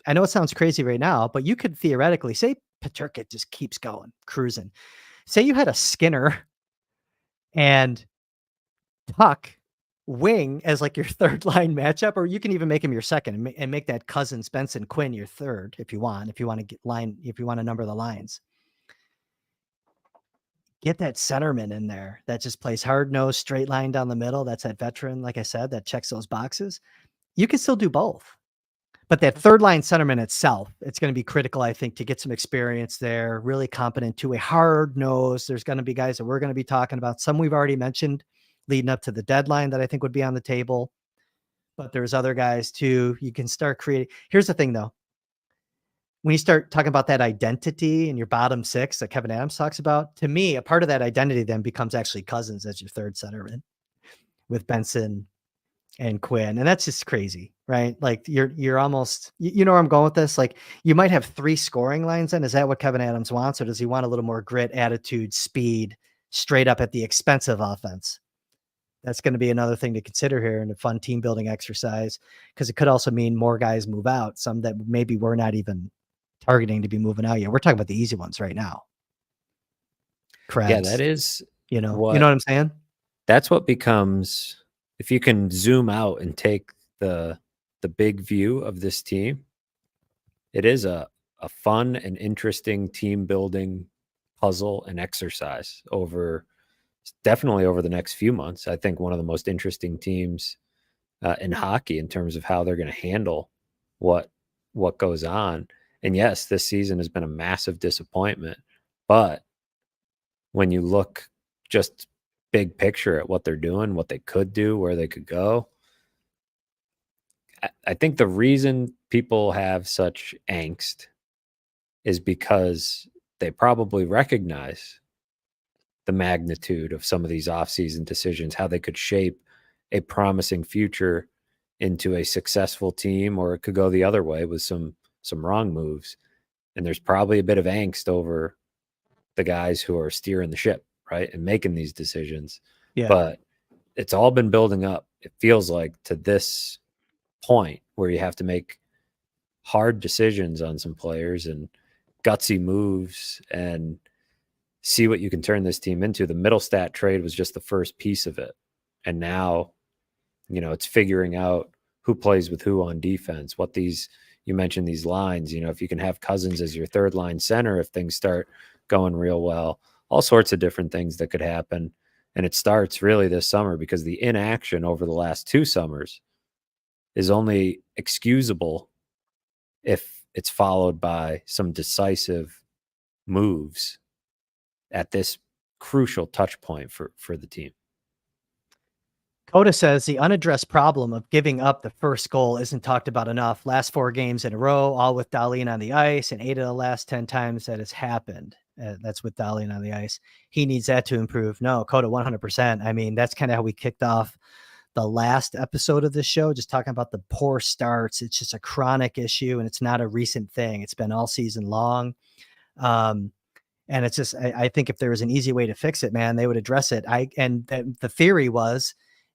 I know it sounds crazy right now, but you could theoretically say Paterka just keeps going, cruising. Say you had a Skinner and Puck wing as like your third line matchup, or you can even make him your second and make that Cousins, Benson, Quinn your third if you want to number the lines. Get that centerman in there that just plays hard nose, straight line down the middle. That's that veteran, like I said, that checks those boxes. You can still do both. But that third line centerman itself, it's going to be critical, I think, to get some experience there, really competent to a hard nose. There's going to be guys that we're going to be talking about. Some we've already mentioned leading up to the deadline that I think would be on the table. But there's other guys too. You can start creating. Here's the thing though. When you start talking about that identity in your bottom six that Kevin Adams talks about, to me, a part of that identity then becomes actually Cousins as your third centerman with Benson and Quinn. And that's just crazy, right? Like you're almost, you know where I'm going with this? Like you might have three scoring lines in. Is that what Kevin Adams wants? Or does he want a little more grit, attitude, speed, straight up at the expense of offense? That's going to be another thing to consider here in a fun team building exercise, because it could also mean more guys move out, some that maybe we're not even targeting to be moving out yet. We're talking about the easy ones right now. Krebs, yeah, that is, you know what I'm saying? That's what becomes, if you can zoom out and take the big view of this team, it is a fun and interesting team building puzzle and exercise definitely over the next few months. I think one of the most interesting teams in hockey in terms of how they're going to handle what goes on. And yes, this season has been a massive disappointment, but when you look just big picture at what they're doing, what they could do, where they could go, I think the reason people have such angst is because they probably recognize the magnitude of some of these offseason decisions, how they could shape a promising future into a successful team, or it could go the other way with some wrong moves. And there's probably a bit of angst over the guys who are steering the ship, right, and making these decisions. Yeah. But it's all been building up, it feels like, to this point where you have to make hard decisions on some players and gutsy moves. And see what you can turn this team into. The Middlestat trade was just the first piece of it. And now, it's figuring out who plays with who on defense, you mentioned these lines, if you can have Cousins as your third line center, if things start going real well, all sorts of different things that could happen. And it starts really this summer, because the inaction over the last 2 summers is only excusable if it's followed by some decisive moves at this crucial touch point for the team. Coda says the unaddressed problem of giving up the first goal isn't talked about enough. Last 4 games in a row, all with Dahlin on the ice, and 8 of the last 10 times that has happened. That's with Dahlin on the ice. He needs that to improve. No, Coda, 100%. I mean, that's kind of how we kicked off the last episode of this show, just talking about the poor starts. It's just a chronic issue, and it's not a recent thing. It's been all season long. And it's just, I think if there was an easy way to fix it, man, they would address it. The theory was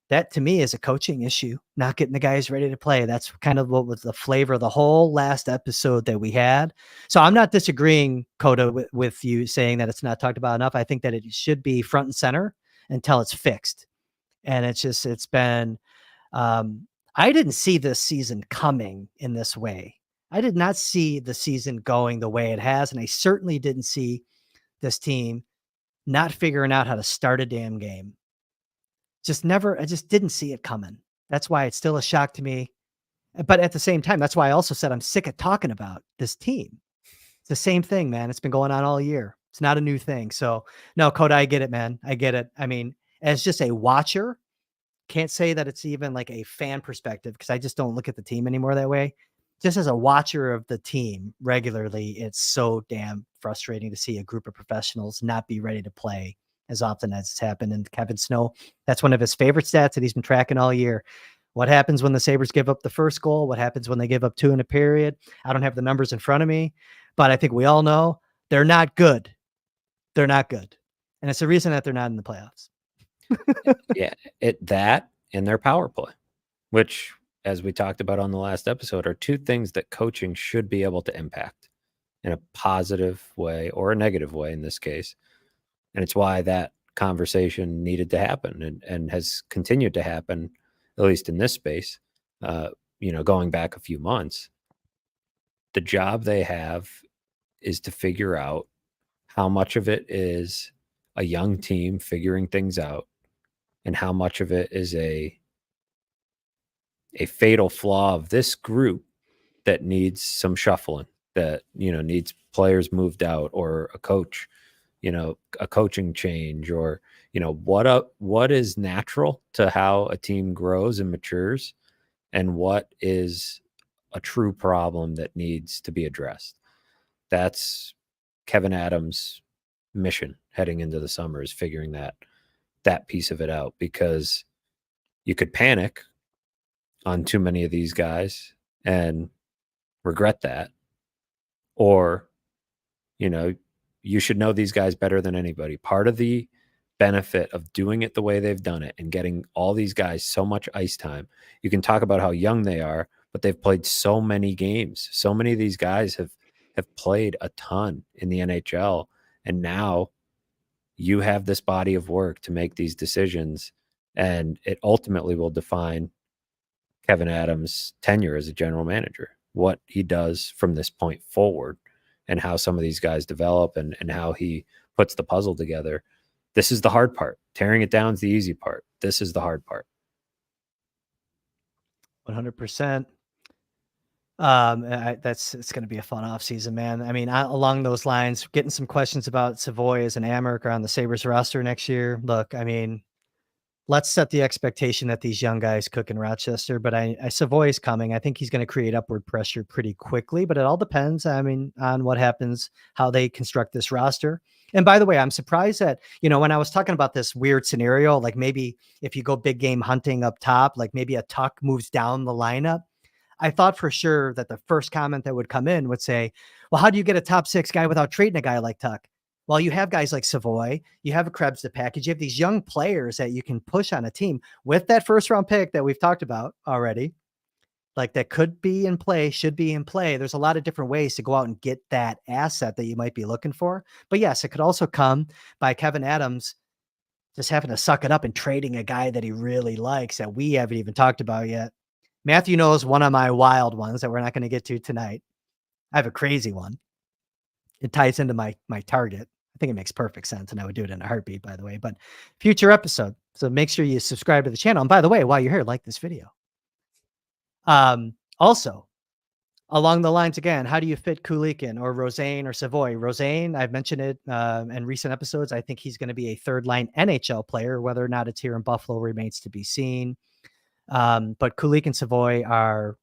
that, to me, is a coaching issue, not getting the guys ready to play. That's kind of what was the flavor of the whole last episode that we had. So I'm not disagreeing, Coda, with you saying that it's not talked about enough. I think that it should be front and center until it's fixed. And it's been, I didn't see this season coming in this way. I did not see the season going the way it has. And I certainly didn't see this team not figuring out how to start a damn game. I just didn't see it coming. That's why it's still a shock to me. But at the same time, that's why I also said I'm sick of talking about this team. It's the same thing, man. It's been going on all year. It's not a new thing. So no, Coda, I get it, man. I get it. I mean, as just a watcher, can't say that it's even like a fan perspective, because I just don't look at the team anymore that way. Just as a watcher of the team regularly, it's so damn frustrating to see a group of professionals not be ready to play as often as it's happened. And Kevin Snow, that's one of his favorite stats that he's been tracking all year. What happens when the Sabres give up the first goal? What happens when they give up 2 in a period? I don't have the numbers in front of me, but I think we all know they're not good. They're not good. And it's the reason that they're not in the playoffs. Yeah, that and their power play, which, as we talked about on the last episode, are 2 things that coaching should be able to impact in a positive way or a negative way in this case. And it's why that conversation needed to happen and has continued to happen, at least in this space, going back a few months. The job they have is to figure out how much of it is a young team figuring things out and how much of it is a fatal flaw of this group that needs some shuffling, that, needs players moved out, or a coach, a coaching change, or, what is natural to how a team grows and matures, and what is a true problem that needs to be addressed. That's Kevin Adams' mission heading into the summer, is figuring that piece of it out, because you could panic on too many of these guys and regret that, or, you should know these guys better than anybody. Part of the benefit of doing it the way they've done it and getting all these guys so much ice time, you can talk about how young they are, but they've played so many games. So many of these guys have played a ton in the NHL, and now you have this body of work to make these decisions, and it ultimately will define Kevin Adams' tenure as a general manager, what he does from this point forward, and how some of these guys develop, and how he puts the puzzle together. This is the hard part. Tearing it down is the easy part. This is the hard part. 100%. It's going to be a fun off season, man. I mean, along those lines, getting some questions about Savoy as an Amherst or on the Sabres roster next year. Look, I mean, let's set the expectation that these young guys cook in Rochester, but Savoy is coming. I think he's going to create upward pressure pretty quickly, but it all depends, I mean, on what happens, how they construct this roster. And by the way, I'm surprised that, when I was talking about this weird scenario, like maybe if you go big game hunting up top, like maybe a Tuck moves down the lineup, I thought for sure that the first comment that would come in would say, well, how do you get a top 6 guy without trading a guy like Tuck? Well, you have guys like Savoy, you have a Krebs to package, you have these young players that you can push on a team with that first round pick that we've talked about already. like that could be in play, should be in play. There's a lot of different ways to go out and get that asset that you might be looking for. But yes, it could also come by Kevin Adams just having to suck it up and trading a guy that he really likes that we haven't even talked about yet. Matthew knows one of my wild ones that we're not going to get to tonight. I have a crazy one. It ties into my target. I think it makes perfect sense, and I would do it in a heartbeat, by the way, but future episode. So make sure you subscribe to the channel. And by the way, while you're here, like this video. Also, along the lines again, how do you fit Kulik in, or Rosane or Savoy? Rosane, I've mentioned it in recent episodes. I think he's going to be a third line NHL player. Whether or not it's here in Buffalo remains to be seen. But Kulik and Savoy are,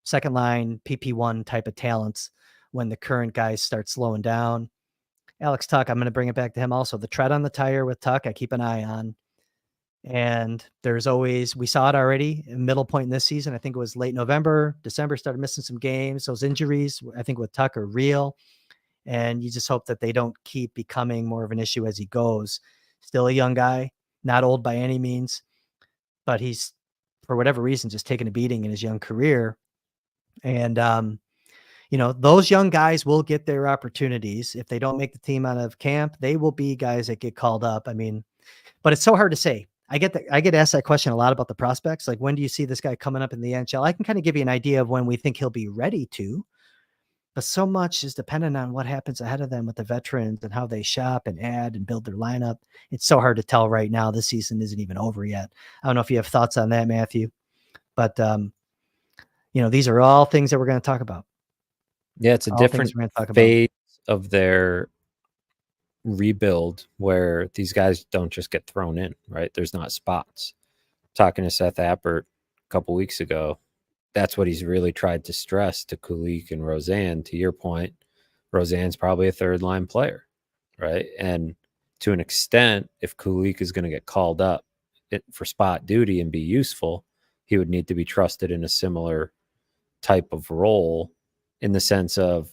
second line PP1 type of talents when the current guys start slowing down. Alex Tuch, I'm going to bring it back to him also. The tread on the tire with Tuch, I keep an eye on. And there's always, we saw it already, a middle point in this season. I think it was late November, December, started missing some games. Those injuries, I think with Tuch are real. And you just hope that they don't keep becoming more of an issue as he goes. Still a young guy, not old by any means, but he's, for whatever reason, just taking a beating in his young career. And, those young guys will get their opportunities. If they don't make the team out of camp, they will be guys that get called up. I mean, but it's so hard to say. I get asked that question a lot about the prospects. Like, when do you see this guy coming up in the NHL? I can kind of give you an idea of when we think he'll be ready to, but so much is dependent on what happens ahead of them with the veterans and how they shop and add and build their lineup. It's so hard to tell right now. This season isn't even over yet. I don't know if you have thoughts on that, Matthew, but these are all things that we're going to talk about. Yeah, it's a all different we're going to talk phase of their rebuild where these guys don't just get thrown in, right? There's not spots. Talking to Seth Appert a couple weeks ago, that's what he's really tried to stress to Kulik and Roseanne. To your point, Roseanne's probably a third line player, right? And to an extent, if Kulik is going to get called up for spot duty and be useful, he would need to be trusted in a similar type of role, in the sense of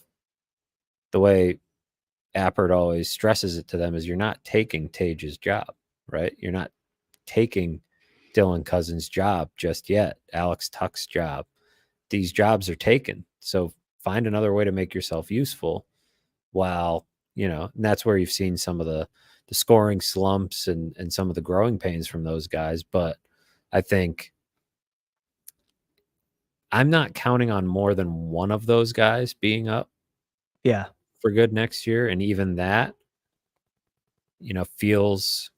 the way Appert always stresses it to them is you're not taking Tage's job, right? You're not taking Dylan Cousins' job just yet, Alex Tuch's job. These jobs are taken. So find another way to make yourself useful while, and that's where you've seen some of the scoring slumps and some of the growing pains from those guys. But I think I'm not counting on more than one of those guys being up for good next year. And even that, feels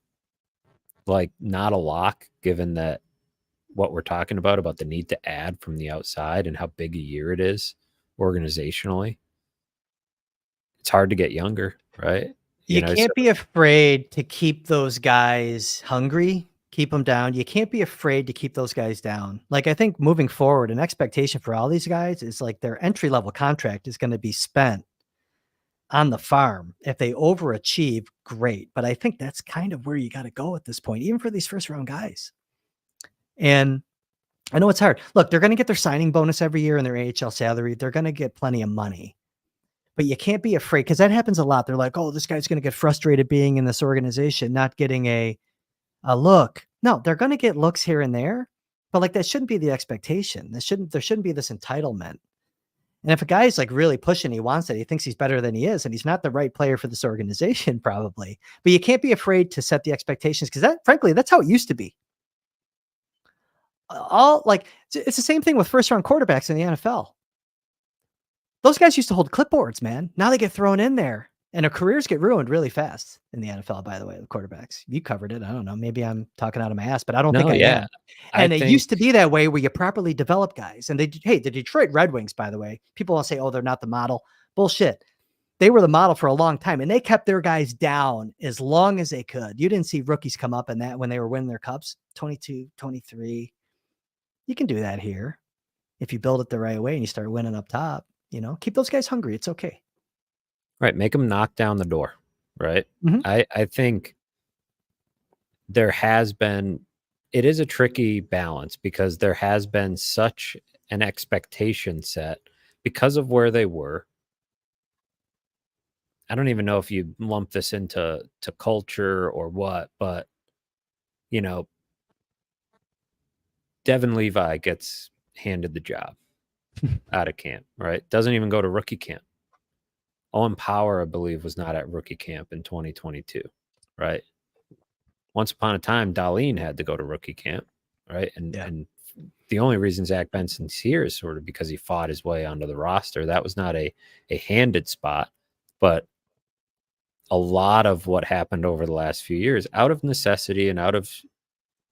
like not a lock, given that what we're talking about the need to add from the outside and how big a year it is organizationally. It's hard to get younger, right? You can't be afraid to keep those guys hungry, keep them down. You can't be afraid to keep those guys down. Like, I think moving forward, an expectation for all these guys is like their entry-level contract is going to be spent on the farm. If they overachieve, great. But I think that's kind of where you got to go at this point, even for these first round guys. And I know it's hard. Look, they're going to get their signing bonus every year and their AHL salary. They're going to get plenty of money. But you can't be afraid, because that happens a lot. They're like, oh, this guy's going to get frustrated being in this organization, not getting a look. No, they're going to get looks here and there, but like that shouldn't be the expectation. There shouldn't be this entitlement. And if a guy's like really pushing, he wants it, he thinks he's better than he is, and he's not the right player for this organization, probably. But you can't be afraid to set the expectations, because frankly, that's how it used to be. It's the same thing with first round quarterbacks in the NFL. Those guys used to hold clipboards, man. Now they get thrown in there, and their careers get ruined really fast in the NFL, by the way, the quarterbacks. You covered it. I don't know. Maybe I'm talking out of my ass, but I don't think I am. And it used to be that way, where you properly develop guys. And the Detroit Red Wings, by the way, people will say, oh, they're not the model. Bullshit. They were the model for a long time, and they kept their guys down as long as they could. You didn't see rookies come up in that when they were winning their cups, 22, 23. You can do that here if you build it the right way and you start winning up top. Keep those guys hungry. It's okay. Right. Make them knock down the door. Right. Mm-hmm. I think there has been, it is a tricky balance, because there has been such an expectation set because of where they were. I don't even know if you lump this into culture or what, but Devin Levi gets handed the job out of camp, right? Doesn't even go to rookie camp. Owen Power, I believe, was not at rookie camp in 2022, right? Once upon a time, Darlene had to go to rookie camp, right? And the only reason Zach Benson's here is sort of because he fought his way onto the roster. That was not a handed spot, but a lot of what happened over the last few years, out of necessity and out of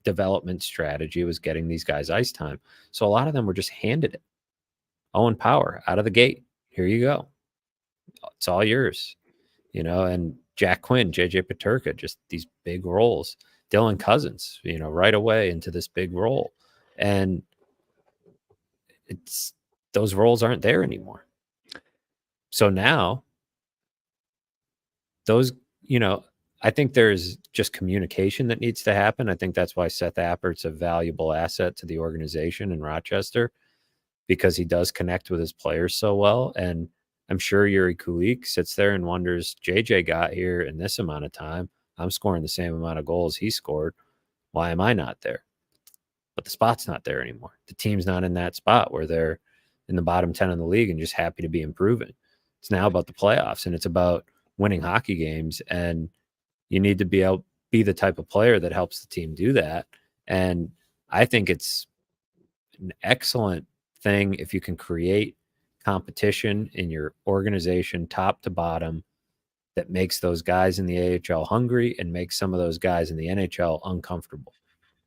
development strategy, was getting these guys ice time. So a lot of them were just handed it. Owen Power out of the gate. Here you go. It's all yours, and Jack Quinn, JJ Paterka, just these big roles. Dylan Cousins, right away into this big role. And those roles aren't there anymore. So now those, I think there's just communication that needs to happen. I think that's why Seth Appert's a valuable asset to the organization in Rochester, because he does connect with his players so well. And I'm sure Yuri Kulik sits there and wonders, JJ got here in this amount of time. I'm scoring the same amount of goals he scored. Why am I not there? But the spot's not there anymore. The team's not in that spot where they're in the bottom 10 in the league and just happy to be improving. It's now about the playoffs, and it's about winning hockey games. And you need to be the type of player that helps the team do that. And I think it's an excellent thing if you can create competition in your organization, top to bottom, that makes those guys in the AHL hungry and makes some of those guys in the NHL uncomfortable.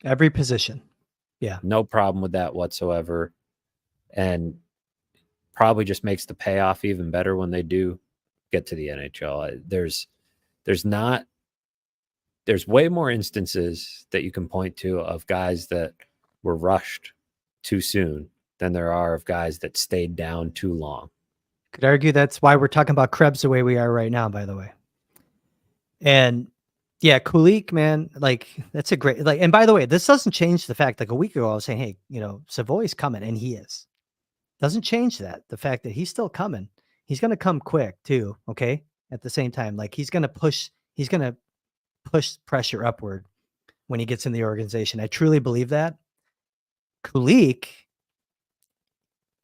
Every position. Yeah. No problem with that whatsoever. And probably just makes the payoff even better when they do get to the NHL. There's way more instances that you can point to of guys that were rushed too soon than there are of guys that stayed down too long. Could argue that's why we're talking about Krebs the way we are right now, by the way. And yeah, Kulik, man, that's a great, and by the way, this doesn't change the fact, a week ago, I was saying, hey, Savoy's coming, and he is. Doesn't change that. The fact that he's still coming, he's going to come quick too. Okay. At the same time, he's going to push pressure upward when he gets in the organization. I truly believe that. Kulik,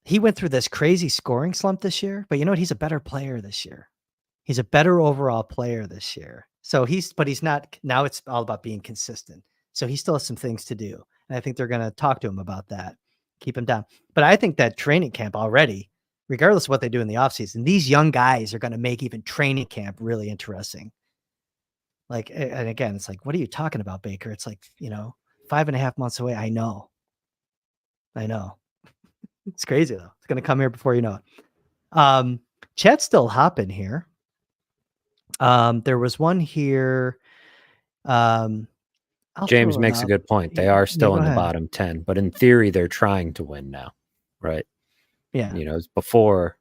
he went through this crazy scoring slump this year, but you know what? He's a better player this year. He's a better overall player this year. So he's not, now it's all about being consistent. So he still has some things to do. And I think they're going to talk to him about that, keep him down. But I think that training camp already, regardless of what they do in the offseason, these young guys are going to make even training camp really interesting. And again, it's what are you talking about, Baker? It's 5.5 months away. I know. It's crazy though. It's going to come here before you know it. Chat's still hopping here. There was one here. James makes a good point. They are still in the bottom 10, but in theory, they're trying to win now, right? Yeah. Before,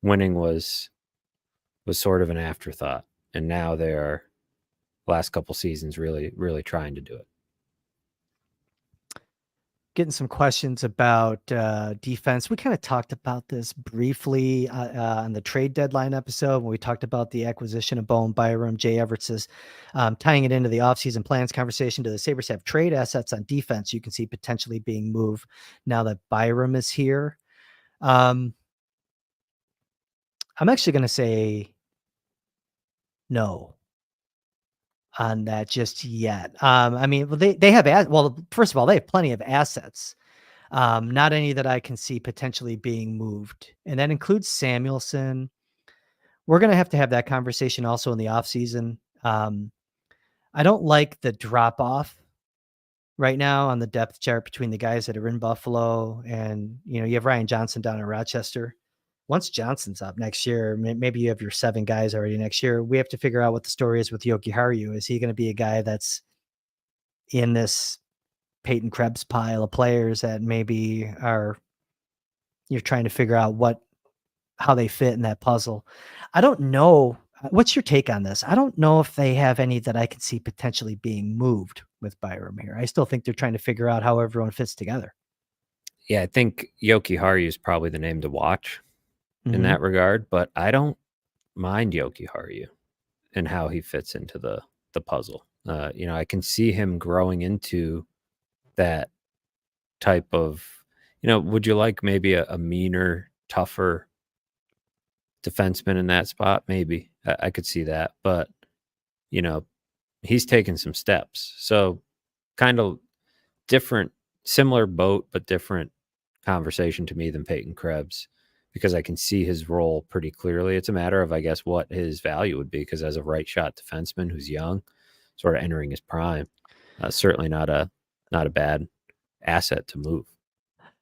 winning was sort of an afterthought, and now they are, last couple seasons, really, really trying to do it. Getting some questions about defense. We kind of talked about this briefly on the trade deadline episode when we talked about the acquisition of Bowen Byram. Jay Everett says, tying it into the offseason plans conversation, do the Sabres have trade assets on defense you can see potentially being moved now that Byram is here? I'm actually going to say no on that just yet. They have, first of all, they have plenty of assets. Not any that I can see potentially being moved. And that includes Samuelson. We're going to have that conversation also in the offseason. I don't like the drop off right now on the depth chart between the guys that are in Buffalo and, you have Ryan Johnson down in Rochester. Once Johnson's up next year, maybe you have your 7 guys already next year. We have to figure out what the story is with Yoki Haru. Is he going to be a guy that's in this Peyton Krebs pile of players that maybe you're trying to figure out how they fit in that puzzle? I don't know. What's your take on this? I don't know if they have any that I can see potentially being moved with Byram here. I still think they're trying to figure out how everyone fits together. Yeah, I think Yoki Haru is probably the name to watch in that regard, but I don't mind Yoki Haru and how he fits into the puzzle. I can see him growing into that type of, would you like maybe a meaner, tougher defenseman in that spot? Maybe. I could see that. But, you know, he's taken some steps. So kind of different, similar boat, but different conversation to me than Peyton Krebs, because I can see his role pretty clearly. It's a matter of, I guess, what his value would be, because as a right shot defenseman who's young, sort of entering his prime, certainly not a bad asset to move.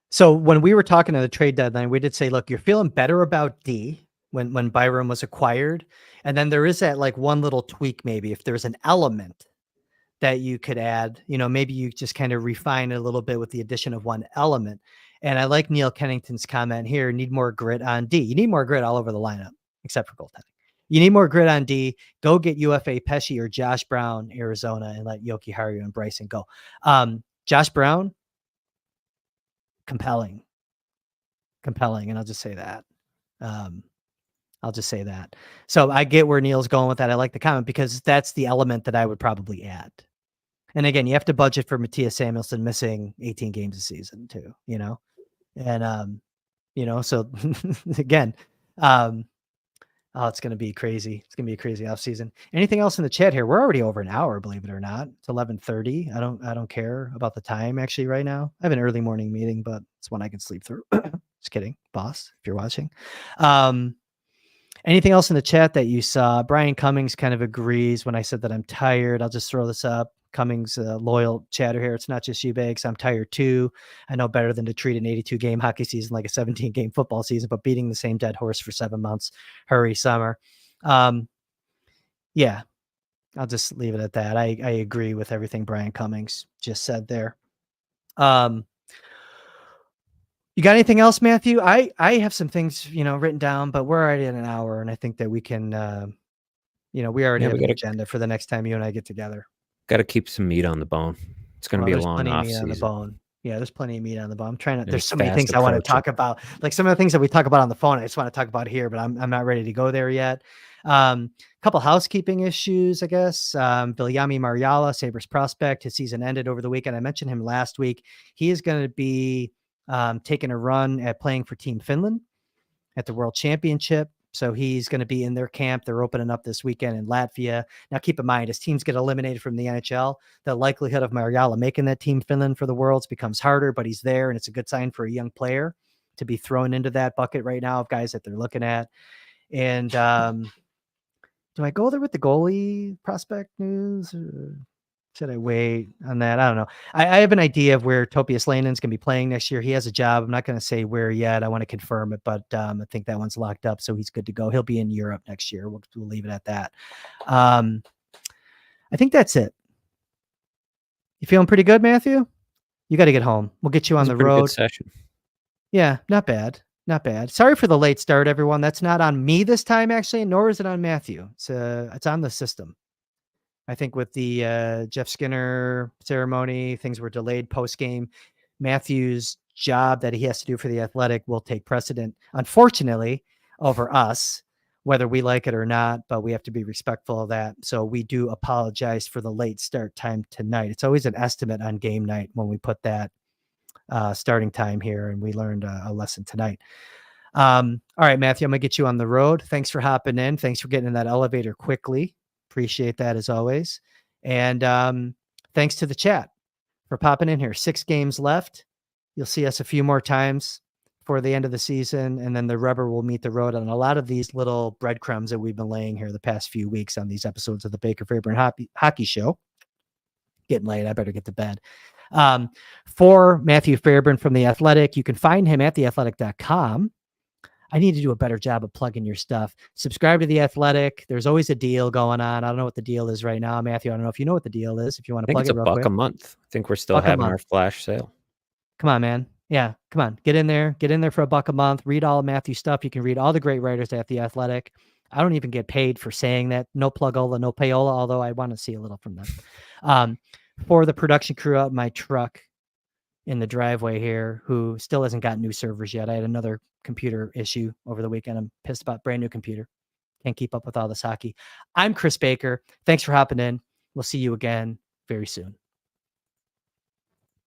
So when we were talking at the trade deadline, we did say, look, you're feeling better about D when Byram was acquired. And then there is that like one little tweak, maybe if there's an element that you could add, maybe you just kind of refine it a little bit with the addition of one element. And I like Neil Kennington's comment here, need more grit on D. You need more grit all over the lineup, except for goaltending. You need more grit on D. Go get UFA Pesci or Josh Brown, Arizona, and let Yoki Haru and Bryson go. Josh Brown, compelling. And I'll just say that. So I get where Neil's going with that. I like the comment because that's the element that I would probably add. And again, you have to budget for Matthias Samuelsson missing 18 games a season too, and, so again, it's going to be crazy. It's going to be a crazy off season. Anything else in the chat here? We're already over an hour, believe it or not. It's 11:30. I don't care about the time actually right now. I have an early morning meeting, but it's one I can sleep through. Just kidding, boss, if you're watching. Anything else in the chat that you saw? Brian Cummings kind of agrees when I said that I'm tired. I'll just throw this up. Cummings, loyal chatter here. It's not just you, Bags. I'm tired too. I know better than to treat an 82-game hockey season like a 17-game football season, but beating the same dead horse for 7 months. Hurry, summer. Yeah, I'll just leave it at that. I agree with everything Brian Cummings just said there. You got anything else, Matthew? I have some things, written down, but we're already in an hour, and I think that we can, we already have an agenda for the next time you and I get together. Got to keep some meat on the bone. It's going to be a long off season. Yeah, there's plenty of meat on the bone. I'm trying to. There's so many things I want to talk about. Like some of the things that we talk about on the phone, I just want to talk about here, but I'm not ready to go there yet. Couple housekeeping issues, I guess. Viljami Marjala, Sabres prospect. His season ended over the weekend. I mentioned him last week. He is going to be taking a run at playing for Team Finland at the World Championship. So he's going to be in their camp. They're opening up this weekend in Latvia. Now, keep in mind, as teams get eliminated from the NHL, the likelihood of Marjala making that Team Finland for the Worlds becomes harder, but he's there, and it's a good sign for a young player to be thrown into that bucket right now of guys that they're looking at. And do I go there with the goalie prospect news? Or should I wait on that? I don't know. I have an idea of where Topias Leinen's going to be playing next year. He has a job. I'm not going to say where yet. I want to confirm it, but I think that one's locked up, so he's good to go. He'll be in Europe next year. We'll leave it at that. I think that's it. You feeling pretty good, Matthew? You got to get home. We'll get you on the road. Good session. Yeah, not bad. Not bad. Sorry for the late start, everyone. That's not on me this time, actually, nor is it on Matthew. It's on the system. I think with the Jeff Skinner ceremony, things were delayed post-game. Matthew's job that he has to do for the Athletic will take precedent, unfortunately, over us, whether we like it or not, but we have to be respectful of that. So we do apologize for the late start time tonight. It's always an estimate on game night when we put that starting time here, and we learned a lesson tonight. All right, Matthew, I'm going to get you on the road. Thanks for hopping in. Thanks for getting in that elevator quickly. Appreciate that as always. And thanks to the chat for popping in here. 6 games left. You'll see us a few more times for the end of the season, and then the rubber will meet the road on a lot of these little breadcrumbs that we've been laying here the past few weeks on these episodes of the Baker Fairburn Hockey Show. Getting late. I better get to bed. For Matthew Fairburn from The Athletic, you can find him at theathletic.com. I need to do a better job of plugging your stuff. Subscribe to The Athletic. There's always a deal going on. I don't know what the deal is right now, Matthew. I don't know if you know what the deal is. If you want to plug it real quick. It's $1 a month. I think we're still having our flash sale. Come on, man. Yeah, come on. Get in there. Get in there for $1 a month. Read all of Matthew's stuff. You can read all the great writers at The Athletic. I don't even get paid for saying that. No plugola, no payola, although I want to see a little from them. For the production crew out my truck in the driveway here, who still hasn't got new servers yet. I had another computer issue over the weekend. I'm pissed about brand new computer. Can't keep up with all this hockey. I'm Chris Baker. Thanks for hopping in. We'll see you again very soon.